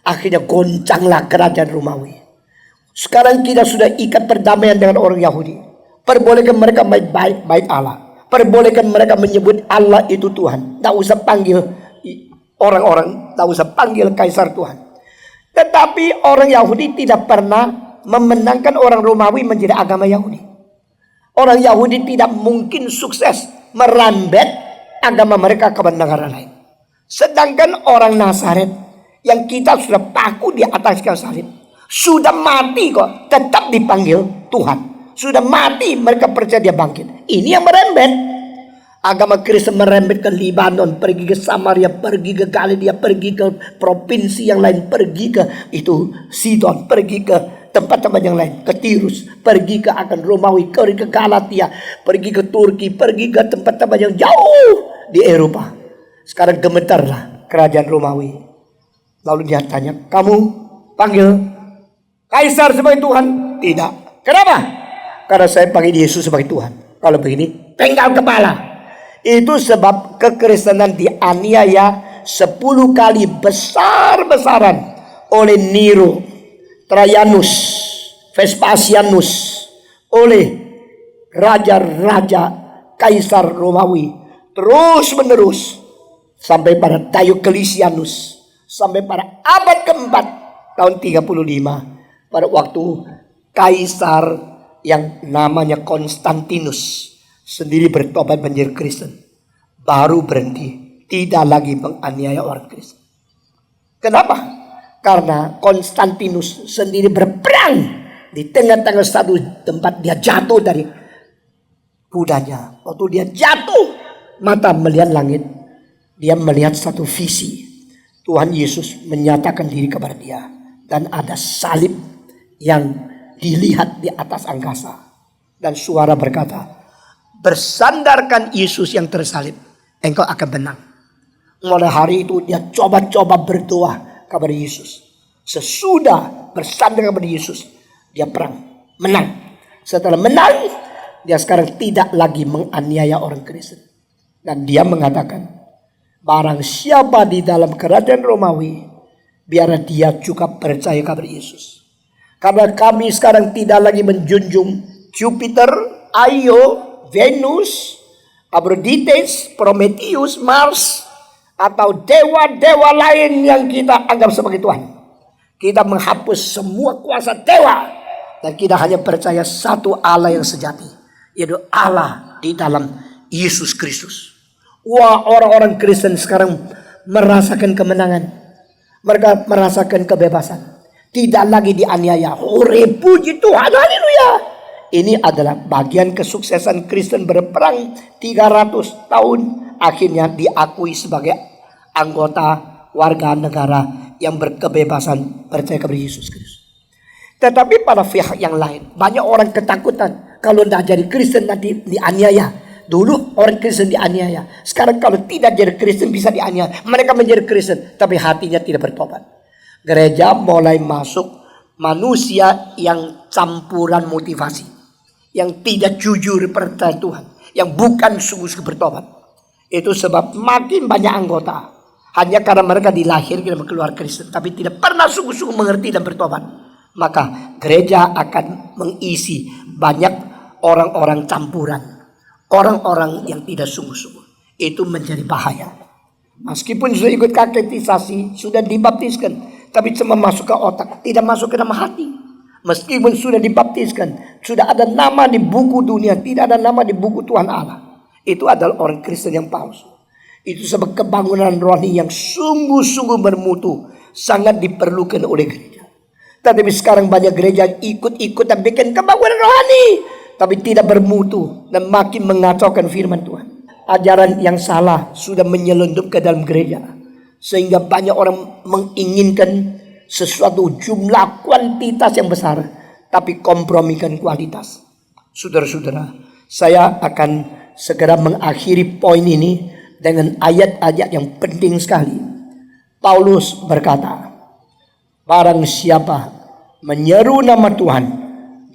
Akhirnya goncanglah kerajaan Romawi. Sekarang kita sudah ikat perdamaian dengan orang Yahudi. Perbolehkan mereka baik Allah. Perbolehkan mereka menyebut Allah itu Tuhan. Tak usah panggil orang-orang, tak usah panggil Kaisar Tuhan. Tetapi orang Yahudi tidak pernah memenangkan orang Romawi menjadi agama Yahudi. Orang Yahudi tidak mungkin sukses merambet agama mereka ke negara lain. Sedangkan orang Nazaret yang kita sudah paku di atas kayu salib, sudah mati kok tetap dipanggil Tuhan. Sudah mati, mereka percaya dia bangkit. Ini yang merembet. Agama Kristen merembet ke Libanon, pergi ke Samaria, pergi ke Galilea, pergi ke provinsi yang lain, pergi ke itu Sidon, pergi ke tempat-tempat yang lain, ke Tirus, pergi ke akan Romawi, pergi ke Galatia, pergi ke Turki, pergi ke tempat-tempat yang jauh di Eropa. Sekarang gemetarlah kerajaan Romawi. Lalu dia tanya, kamu panggil Kaisar sebagai Tuhan? Tidak. Kenapa? Karena saya panggil Yesus sebagai Tuhan. Kalau begini, penggal kepala. Itu sebab kekristenan dianiaya 10 kali besar-besaran oleh Nero, Trajanus, Vespasianus, oleh raja-raja Kaisar Romawi, terus menerus sampai pada Diocletianus, sampai pada abad keempat tahun 35 pada waktu Kaisar yang namanya Konstantinus sendiri bertobat menjadi Kristen, baru berhenti, tidak lagi menganiaya orang Kristen. Kenapa? Karena Konstantinus sendiri berperang di tengah-tengah satu tempat, dia jatuh dari kudanya. Waktu dia jatuh, mata melihat langit, dia melihat satu visi. Tuhan Yesus menyatakan diri kepada dia, dan ada salib yang dilihat di atas angkasa, dan suara berkata, bersandarkan Yesus yang tersalib, engkau akan menang. Mulai hari itu dia coba-coba berdoa kepada Yesus. Sesudah bersandar kepada Yesus, dia perang, menang. Setelah menang, dia sekarang tidak lagi menganiaya orang Kristen. Dan dia mengatakan, barang siapa di dalam kerajaan Romawi, biar dia juga percaya kepada Yesus. Karena kami sekarang tidak lagi menjunjung Jupiter, Io, Venus, Aphrodite, Prometheus, Mars, atau dewa-dewa lain yang kita anggap sebagai Tuhan. Kita menghapus semua kuasa dewa. Dan kita hanya percaya satu Allah yang sejati, yaitu Allah di dalam Yesus Kristus. Wah, orang-orang Kristen sekarang merasakan kemenangan. Mereka merasakan kebebasan. Tidak lagi dianiaya. Puji Tuhan, haleluya. Ini adalah bagian kesuksesan Kristen berperang 300 tahun. Akhirnya diakui sebagai anggota warga negara yang berkebebasan percaya kepada Yesus Kristus. Tetapi pada pihak yang lain, banyak orang ketakutan. Kalau tidak jadi Kristen nanti dianiaya. Dulu orang Kristen dianiaya. Sekarang kalau tidak jadi Kristen bisa dianiaya. Mereka menjadi Kristen tapi hatinya tidak bertobat. Gereja mulai masuk manusia yang campuran motivasi, yang tidak jujur percaya Tuhan, yang bukan sungguh-sungguh bertobat. Itu sebab makin banyak anggota hanya karena mereka dilahirkan dalam keluarga Kristen tapi tidak pernah sungguh-sungguh mengerti dan bertobat. Maka gereja akan mengisi banyak orang-orang campuran, orang-orang yang tidak sungguh-sungguh. Itu menjadi bahaya. Meskipun sudah ikut katekisasi, sudah dibaptiskan, tapi cuma masuk ke otak, tidak masuk ke dalam hati. Meskipun sudah dibaptiskan, sudah ada nama di buku dunia, tidak ada nama di buku Tuhan Allah. Itu adalah orang Kristen yang palsu. Itu sebab kebangunan rohani yang sungguh-sungguh bermutu sangat diperlukan oleh gereja. Tetapi sekarang banyak gereja ikut-ikut dan bikin kebangunan rohani, tapi tidak bermutu dan makin mengacaukan firman Tuhan. Ajaran yang salah sudah menyelundup ke dalam gereja, sehingga banyak orang menginginkan sesuatu jumlah kuantitas yang besar, tapi kompromikan kualitas. Saudara-saudara, saya akan segera mengakhiri poin ini dengan ayat-ayat yang penting sekali. Paulus berkata, barang siapa menyeru nama Tuhan,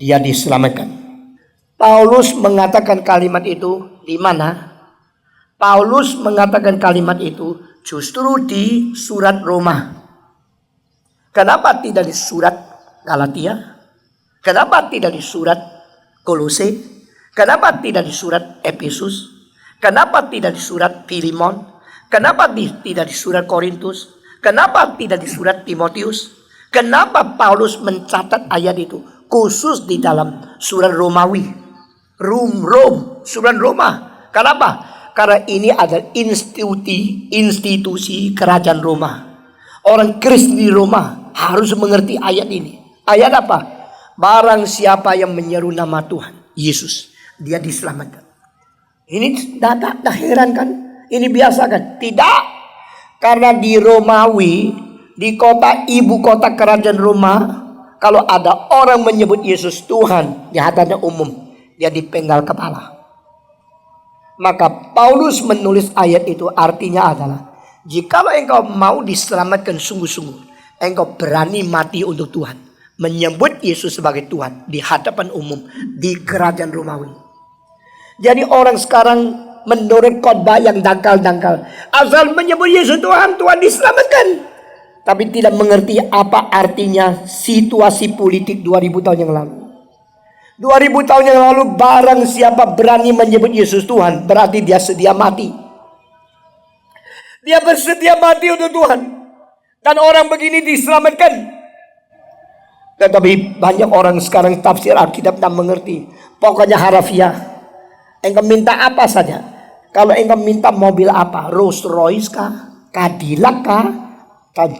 dia diselamatkan. Paulus mengatakan kalimat itu di mana? Paulus mengatakan kalimat itu justru di surat Roma. Kenapa tidak di surat Galatia? Kenapa tidak di surat Kolose? Kenapa tidak di surat Efesus? Kenapa tidak di surat Filemon? Kenapa tidak di surat Korintus? Kenapa tidak di surat Timotius? Kenapa Paulus mencatat ayat itu khusus di dalam surat Romawi? Surat Roma. Kenapa? Karena ini adalah institusi kerajaan Roma. Orang Kristen di Roma harus mengerti ayat ini. Ayat apa? Barang siapa yang menyeru nama Tuhan Yesus, dia diselamatkan. Ini tidak heran kan? Ini biasa kan? Tidak. Karena di Romawi, di kota ibu kota kerajaan Roma, kalau ada orang menyebut Yesus Tuhan di hadapan umum, dia dipenggal kepala. Maka Paulus menulis ayat itu artinya adalah, jikalau engkau mau diselamatkan sungguh-sungguh, engkau berani mati untuk Tuhan, menyebut Yesus sebagai Tuhan di hadapan umum di kerajaan Romawi. Jadi orang sekarang menurut khotbah yang dangkal-dangkal, asal menyebut Yesus Tuhan, Tuhan diselamatkan, tapi tidak mengerti apa artinya situasi politik 2000 tahun yang lalu. 2000 tahun yang lalu, barang siapa berani menyebut Yesus Tuhan, berarti dia sedia mati. Dia bersedia mati untuk Tuhan. Dan orang begini diselamatkan. Tetapi banyak orang sekarang tafsir Alkitab tidak mengerti. Pokoknya harafiah. Engkau minta apa saja. Kalau engkau minta mobil apa, Rolls Royce kah, Cadillac kah,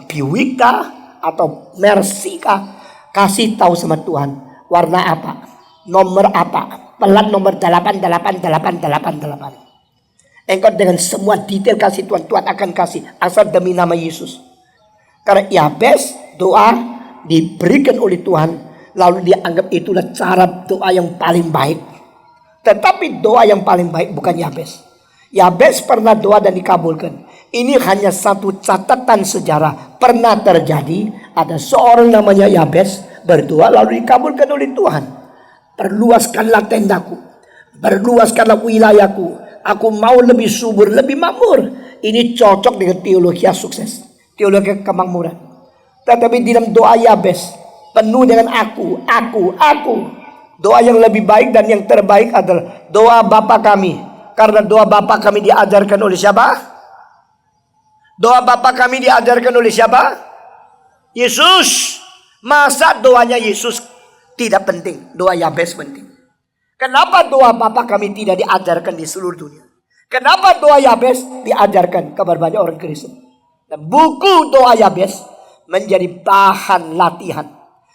Buick kah, atau Mercy kah, kasih tahu sama Tuhan warna apa, nomor apa, pelat nomor 88888. Engkau dengan semua detail kasih Tuhan, Tuhan akan kasih asal demi nama Yesus. Karena Yabes doa diberikan oleh Tuhan, lalu dianggap itulah cara doa yang paling baik. Tetapi doa yang paling baik bukan Yabes. Yabes pernah doa dan dikabulkan. Ini hanya satu catatan sejarah. Pernah terjadi ada seorang namanya Yabes berdoa lalu dikabulkan oleh Tuhan. Perluaskanlah tendaku, perluaskanlah wilayahku, aku mau lebih subur, lebih makmur. Ini cocok dengan teologi sukses, teologi kemakmuran. Tetapi di dalam doa Yabes penuh dengan aku. Doa yang lebih baik dan yang terbaik adalah doa Bapa kami. Karena doa Bapa kami diajarkan oleh siapa? Doa Bapa kami diajarkan oleh siapa? Yesus. Masa doanya Yesus tidak penting, doa Yabes penting. Kenapa doa Bapa kami tidak diajarkan di seluruh dunia? Kenapa doa Yabes diajarkan kepada banyak orang Kristen? Dan buku doa Yabes menjadi bahan latihan,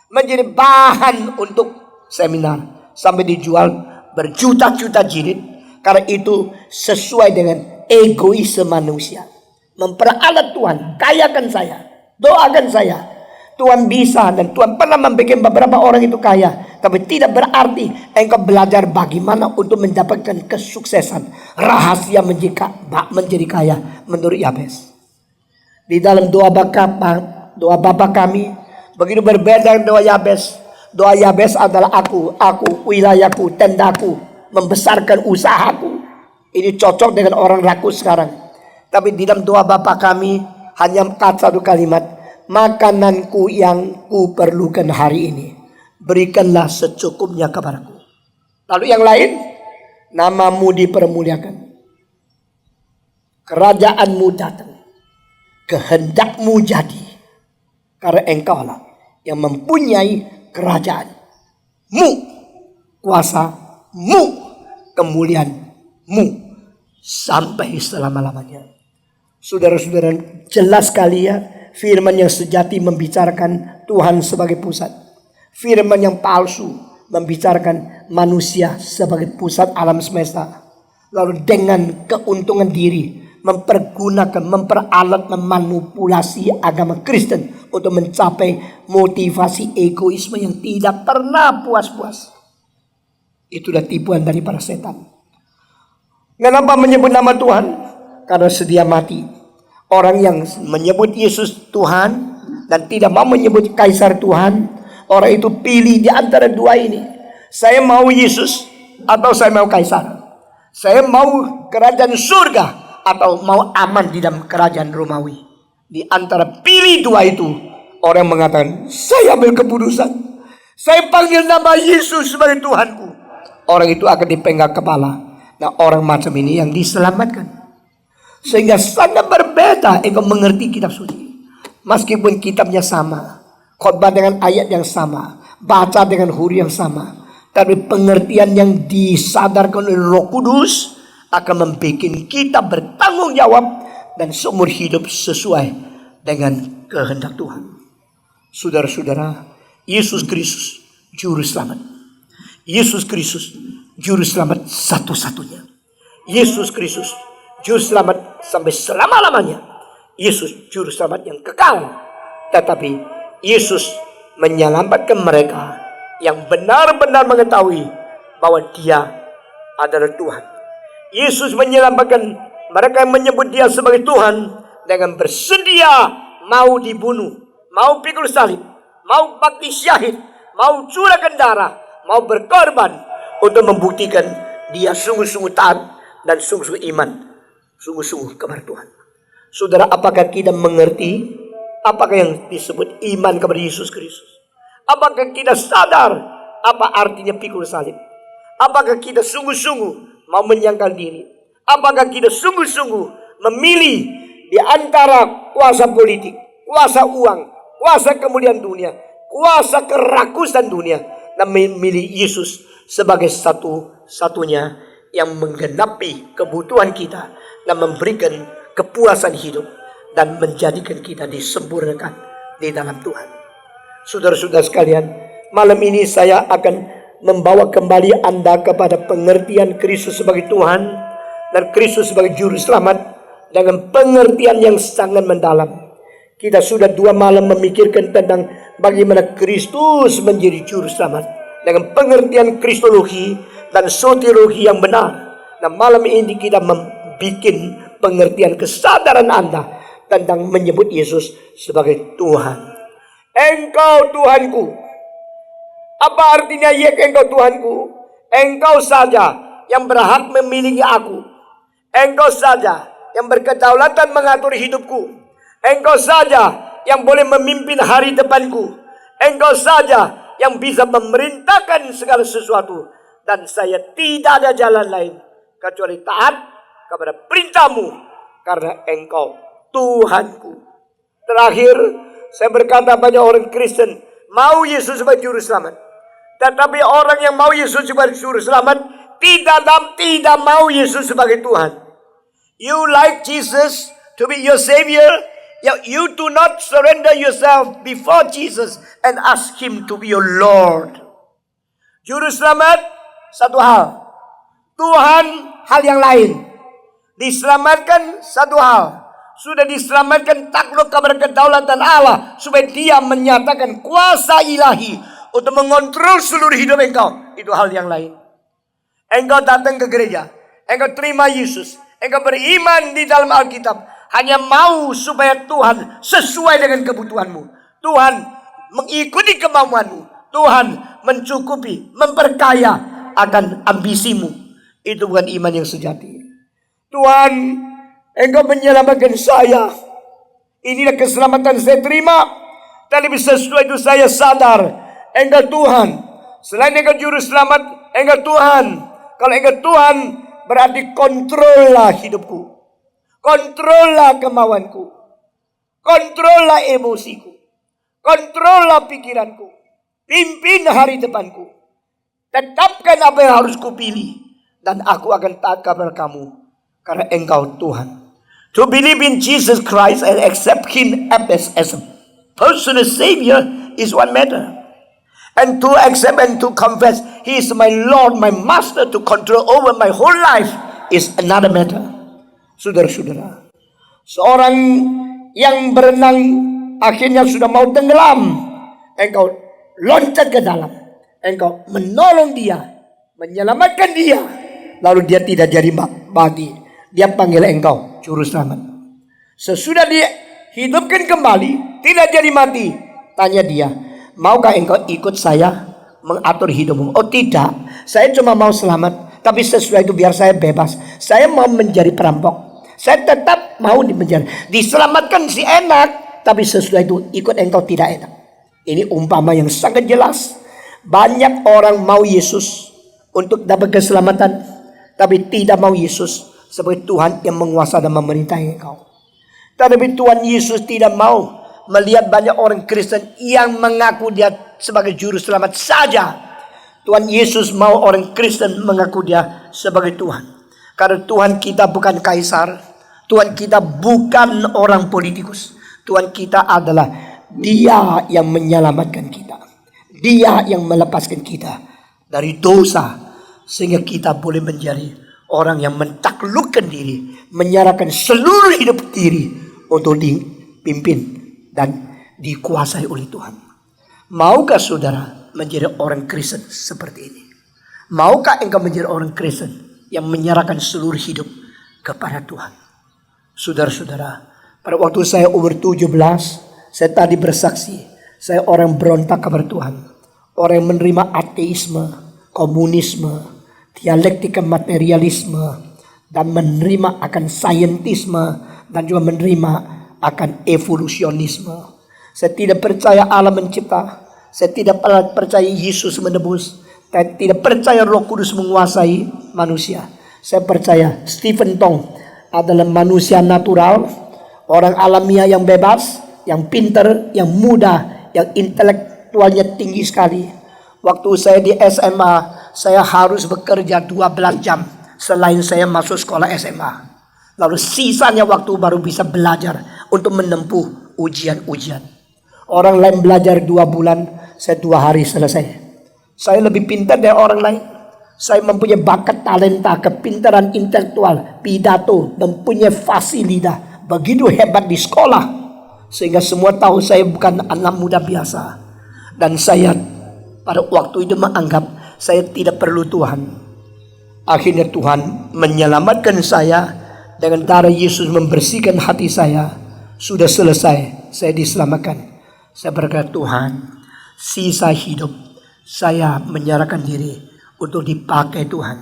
menjadi bahan untuk seminar, sampai dijual berjuta-juta jilid. Karena itu sesuai dengan egoisme manusia. Memperalat Tuhan, kayakan saya, doakan saya. Tuhan bisa dan Tuhan pernah membuat beberapa orang itu kaya. Tapi tidak berarti engkau belajar bagaimana untuk mendapatkan kesuksesan. Rahasia menjadi kaya menurut Yabes. Di dalam doa Bapa kami begitu berbeda dengan doa Yabes. Doa Yabes adalah aku, wilayahku, tendaku, membesarkan usahaku. Ini cocok dengan orang rakus sekarang. Tapi di dalam doa Bapa kami hanya satu kalimat, makananku yang ku perlukan hari ini, berikanlah secukupnya kepadaku. Lalu yang lain, namamu dipermuliakan, kerajaanmu datang, kehendakmu jadi, karena engkaulah yang mempunyai kerajaanmu, kuasamu, kemuliaanmu sampai selama-lamanya. Saudara-saudara, jelas sekali ya, firman yang sejati membicarakan Tuhan sebagai pusat. Firman yang palsu membicarakan manusia sebagai pusat alam semesta. Lalu dengan keuntungan diri mempergunakan, memperalat, memanipulasi agama Kristen untuk mencapai motivasi egoisme yang tidak pernah puas-puas. Itulah tipuan dari para setan. Kenapa menyebut nama Tuhan? Karena sedia mati. Orang yang menyebut Yesus Tuhan dan tidak mau menyebut Kaisar Tuhan, orang itu pilih di antara dua ini. Saya mau Yesus atau saya mau Kaisar. Saya mau kerajaan surga atau mau aman di dalam kerajaan Romawi. Di antara pilih dua itu, orang mengatakan, saya ambil keputusan. Saya panggil nama Yesus sebagai Tuhanku. Orang itu akan dipenggal kepala. Nah, orang macam ini yang diselamatkan. Sehingga sangat berbeda engkau mengerti kitab suci. Meskipun kitabnya sama, khotbah dengan ayat yang sama, baca dengan huruf yang sama, tapi pengertian yang disadarkan oleh Roh Kudus akan membuat kita bertanggung jawab dan seumur hidup sesuai dengan kehendak Tuhan. Saudara-saudara, Yesus Kristus juru selamat. Yesus Kristus juru selamat satu-satunya. Yesus Kristus juru selamat sampai selama-lamanya. Yesus juru selamat yang kekal. Tetapi Yesus menyelamatkan mereka yang benar-benar mengetahui bahwa Dia adalah Tuhan. Yesus menyelamatkan mereka yang menyebut Dia sebagai Tuhan dengan bersedia mau dibunuh, mau pikul salib, mau bakti syahid, mau curahkan darah, mau berkorban untuk membuktikan dia sungguh-sungguh taat dan sungguh-sungguh iman, sungguh-sungguh kepada Tuhan. Saudara, apakah kita mengerti apakah yang disebut iman kepada Yesus Kristus? Apakah kita sadar apa artinya pikul salib? Apakah kita sungguh-sungguh mau menyangkal diri? Apakah kita sungguh-sungguh memilih di antara kuasa politik, kuasa uang, kuasa kemuliaan dunia, kuasa kerakusan dunia, dan memilih Yesus sebagai satu-satunya yang menggenapi kebutuhan kita dan memberikan kepuasan hidup dan menjadikan kita disempurnakan di dalam Tuhan. Saudara-saudara sekalian, malam ini saya akan membawa kembali Anda kepada pengertian Kristus sebagai Tuhan dan Kristus sebagai juru selamat dengan pengertian yang sangat mendalam. Kita sudah 2 malam memikirkan tentang bagaimana Kristus menjadi juru selamat dengan pengertian kristologi dan soteriologi yang benar. Nah, malam ini kita membuat pengertian kesadaran Anda tentang menyebut Yesus sebagai Tuhan. Engkau Tuhanku. Apa artinya engkau Tuhanku? Engkau saja yang berhak memiliki aku. Engkau saja yang berkedaulatan mengatur hidupku. Engkau saja yang boleh memimpin hari depanku. Engkau saja yang bisa memerintahkan segala sesuatu. Dan saya tidak ada jalan lain kecuali taat kepada perintahmu, karena engkau Tuhanku. Terakhir, saya berkata banyak orang Kristen mau Yesus sebagai juru selamat, Tetapi orang yang mau Yesus sebagai juru selamat tidak mau Yesus sebagai Tuhan. You like Jesus to be your Savior, you do not surrender yourself before Jesus and ask Him to be your Lord. Juru selamat satu hal, Tuhan hal yang lain. Diselamatkan satu hal, sudah diselamatkan takluk kepada kedaulatan Allah supaya Dia menyatakan kuasa ilahi untuk mengontrol seluruh hidup engkau. Itu hal yang lain. Engkau datang ke gereja, engkau terima Yesus, engkau beriman di dalam Alkitab, hanya mau supaya Tuhan sesuai dengan kebutuhanmu. Tuhan mengikuti kemauanmu. Tuhan mencukupi, memperkaya akan ambisimu. Itu bukan iman yang sejati. Tuhan, engkau menyelamatkan saya. Inilah keselamatan saya terima. Tapi sesuai itu saya sadar, engkau Tuhan. Selain engkau juru selamat, engkau Tuhan. Kalau engkau Tuhan, berarti kontrollah hidupku. Kontrollah kemauanku. Kontrollah emosiku. Kontrollah pikiranku. Pimpin hari depanku. Tetapkan apa yang harus kupilih. Dan aku akan taat kepada kamu. Karena engkau Tuhan. To believe in Jesus Christ and accept Him as a personal Savior is one matter. And to accept and to confess He is my Lord, my Master, to control over my whole life is another matter. Saudara-saudara, seorang yang berenang akhirnya sudah mau tenggelam, engkau loncat ke dalam, engkau menolong dia, menyelamatkan dia, lalu dia tidak jadi mati. Dia panggil engkau juru selamat. Sesudah dia hidupkan kembali, tidak jadi mati, tanya dia, maukah engkau ikut saya mengatur hidupmu? Oh tidak, saya cuma mau selamat, tapi sesudah itu biar saya bebas. Saya mau menjadi perampok, saya tetap mau menjadi. Diselamatkan si enak, tapi sesudah itu ikut engkau tidak enak. Ini umpama yang sangat jelas. Banyak orang mau Yesus untuk dapat keselamatan, tapi tidak mau Yesus sebagai Tuhan yang menguasai dan memerintahi engkau. Tetapi Tuhan Yesus tidak mau melihat banyak orang Kristen yang mengaku dia sebagai juru selamat saja. Tuhan Yesus mau orang Kristen mengaku dia sebagai Tuhan. Karena Tuhan kita bukan kaisar. Tuhan kita bukan orang politikus. Tuhan kita adalah Dia yang menyelamatkan kita. Dia yang melepaskan kita dari dosa. Sehingga kita boleh menjadi orang yang mentaklukkan diri, menyerahkan seluruh hidup diri untuk dipimpin dan dikuasai oleh Tuhan. Maukah saudara menjadi orang Kristen seperti ini? Maukah engkau menjadi orang Kristen yang menyerahkan seluruh hidup kepada Tuhan? Saudara-saudara, pada waktu saya umur 17, saya tadi bersaksi, saya orang berontak kepada Tuhan. Orang yang menerima ateisme, komunisme, dialektika materialisme, dan menerima akan saintisme, dan juga menerima akan evolusionisme. Saya tidak percaya Allah mencipta, saya tidak percaya Yesus menebus, saya tidak percaya Roh Kudus menguasai manusia. Saya percaya Stephen Tong adalah manusia natural, orang alamiah yang bebas, yang pintar, yang muda, yang intelektualnya tinggi sekali. Waktu saya di SMA, saya harus bekerja 12 jam selain saya masuk sekolah SMA. Lalu sisanya waktu baru bisa belajar untuk menempuh ujian-ujian. Orang lain belajar 2 bulan, saya 2 hari selesai. Saya lebih pintar dari orang lain. Saya mempunyai bakat, talenta, kepintaran intelektual, pidato, mempunyai fasilitas begitu hebat di sekolah. Sehingga semua tahu saya bukan anak muda biasa. Dan saya pada waktu itu menganggap saya tidak perlu Tuhan. Akhirnya Tuhan menyelamatkan saya dengan darah Yesus membersihkan hati saya. Sudah selesai, saya diselamatkan. Saya berkata, Tuhan, sisa hidup saya menyerahkan diri untuk dipakai Tuhan.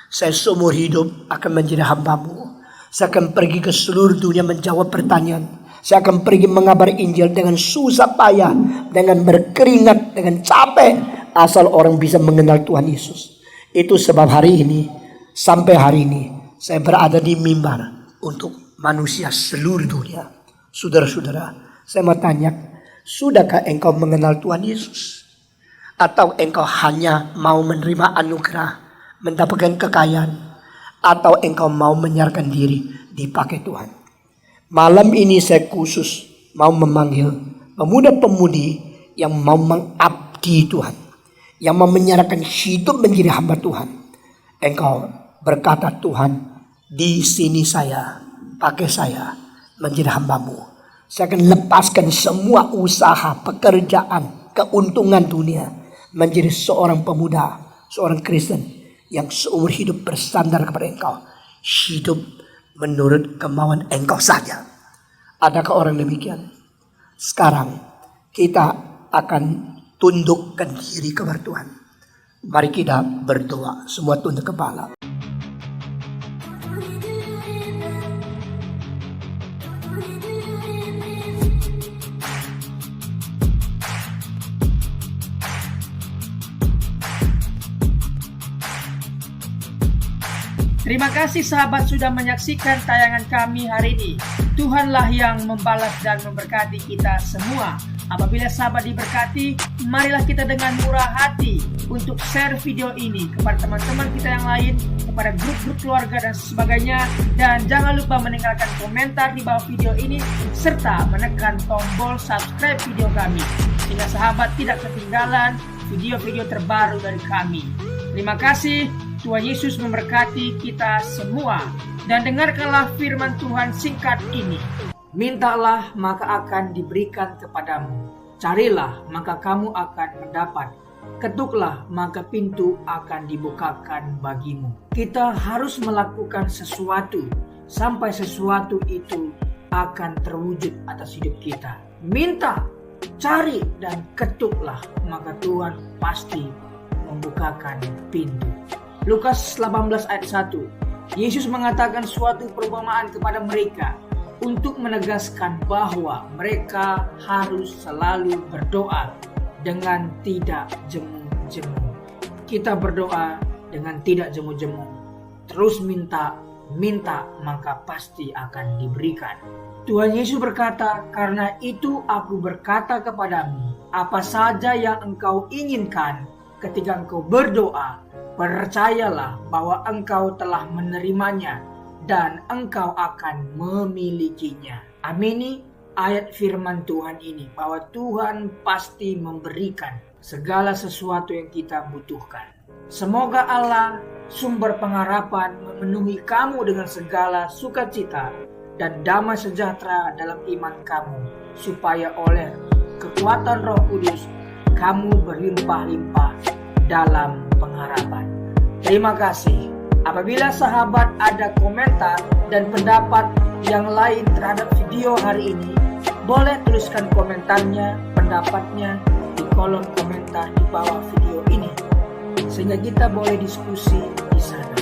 Saya seumur hidup akan menjadi hamba-Mu. Saya akan pergi ke seluruh dunia menjawab pertanyaan. Saya akan pergi mengabar Injil dengan susah payah, dengan berkeringat, dengan capek, asal orang bisa mengenal Tuhan Yesus. Itu sebab hari ini, sampai hari ini, saya berada di mimbar untuk manusia seluruh dunia. Saudara-saudara, saya mau tanya, sudahkah engkau mengenal Tuhan Yesus? Atau engkau hanya mau menerima anugerah, mendapatkan kekayaan, atau engkau mau menyerahkan diri dipakai Tuhan. Malam ini saya khusus mau memanggil pemuda-pemudi yang mau mengabdi Tuhan, yang mau menyerahkan hidup menjadi hamba Tuhan. Engkau berkata, Tuhan, di sini saya, pakai saya menjadi hambamu. Saya akan lepaskan semua usaha, pekerjaan, keuntungan dunia, menjadi seorang pemuda, seorang Kristen yang seumur hidup bersandar kepada engkau. Hidup menurut kemauan engkau saja. Adakah orang demikian? Sekarang kita akan tundukkan diri kepada Tuhan. Mari kita berdoa, semua tunduk kepala. Terima kasih sahabat sudah menyaksikan tayangan kami hari ini. Tuhanlah yang membalas dan memberkati kita semua. Apabila sahabat diberkati, marilah kita dengan murah hati untuk share video ini kepada teman-teman kita yang lain, kepada grup-grup keluarga dan sebagainya. Dan jangan lupa meninggalkan komentar di bawah video ini, serta menekan tombol subscribe video kami, sehingga sahabat tidak ketinggalan video-video terbaru dari kami. Terima kasih. Tuhan Yesus memberkati kita semua. Dan dengarkanlah firman Tuhan singkat ini. Mintalah maka akan diberikan kepadamu. Carilah maka kamu akan mendapat. Ketuklah maka pintu akan dibukakan bagimu. Kita harus melakukan sesuatu sampai sesuatu itu akan terwujud atas hidup kita. Minta, cari, dan ketuklah maka Tuhan pasti membukakan pintu. Lukas 18 ayat 1. Yesus mengatakan suatu perumpamaan kepada mereka untuk menegaskan bahwa mereka harus selalu berdoa dengan tidak jemu-jemu. Kita berdoa dengan tidak jemu-jemu. Terus minta maka pasti akan diberikan. Tuhan Yesus berkata, karena itu aku berkata kepadamu, apa saja yang engkau inginkan ketika engkau berdoa, percayalah bahwa engkau telah menerimanya dan engkau akan memilikinya. Amini ayat firman Tuhan ini, bahwa Tuhan pasti memberikan segala sesuatu yang kita butuhkan. Semoga Allah, sumber pengharapan, memenuhi kamu dengan segala sukacita dan damai sejahtera dalam iman kamu, supaya oleh kekuatan Roh Kudus kamu berlimpah-limpah dalam pengharapan. Terima kasih. Apabila sahabat ada komentar dan pendapat yang lain terhadap video hari ini, boleh tuliskan komentarnya, pendapatnya di kolom komentar di bawah video ini, sehingga kita boleh diskusi di sana.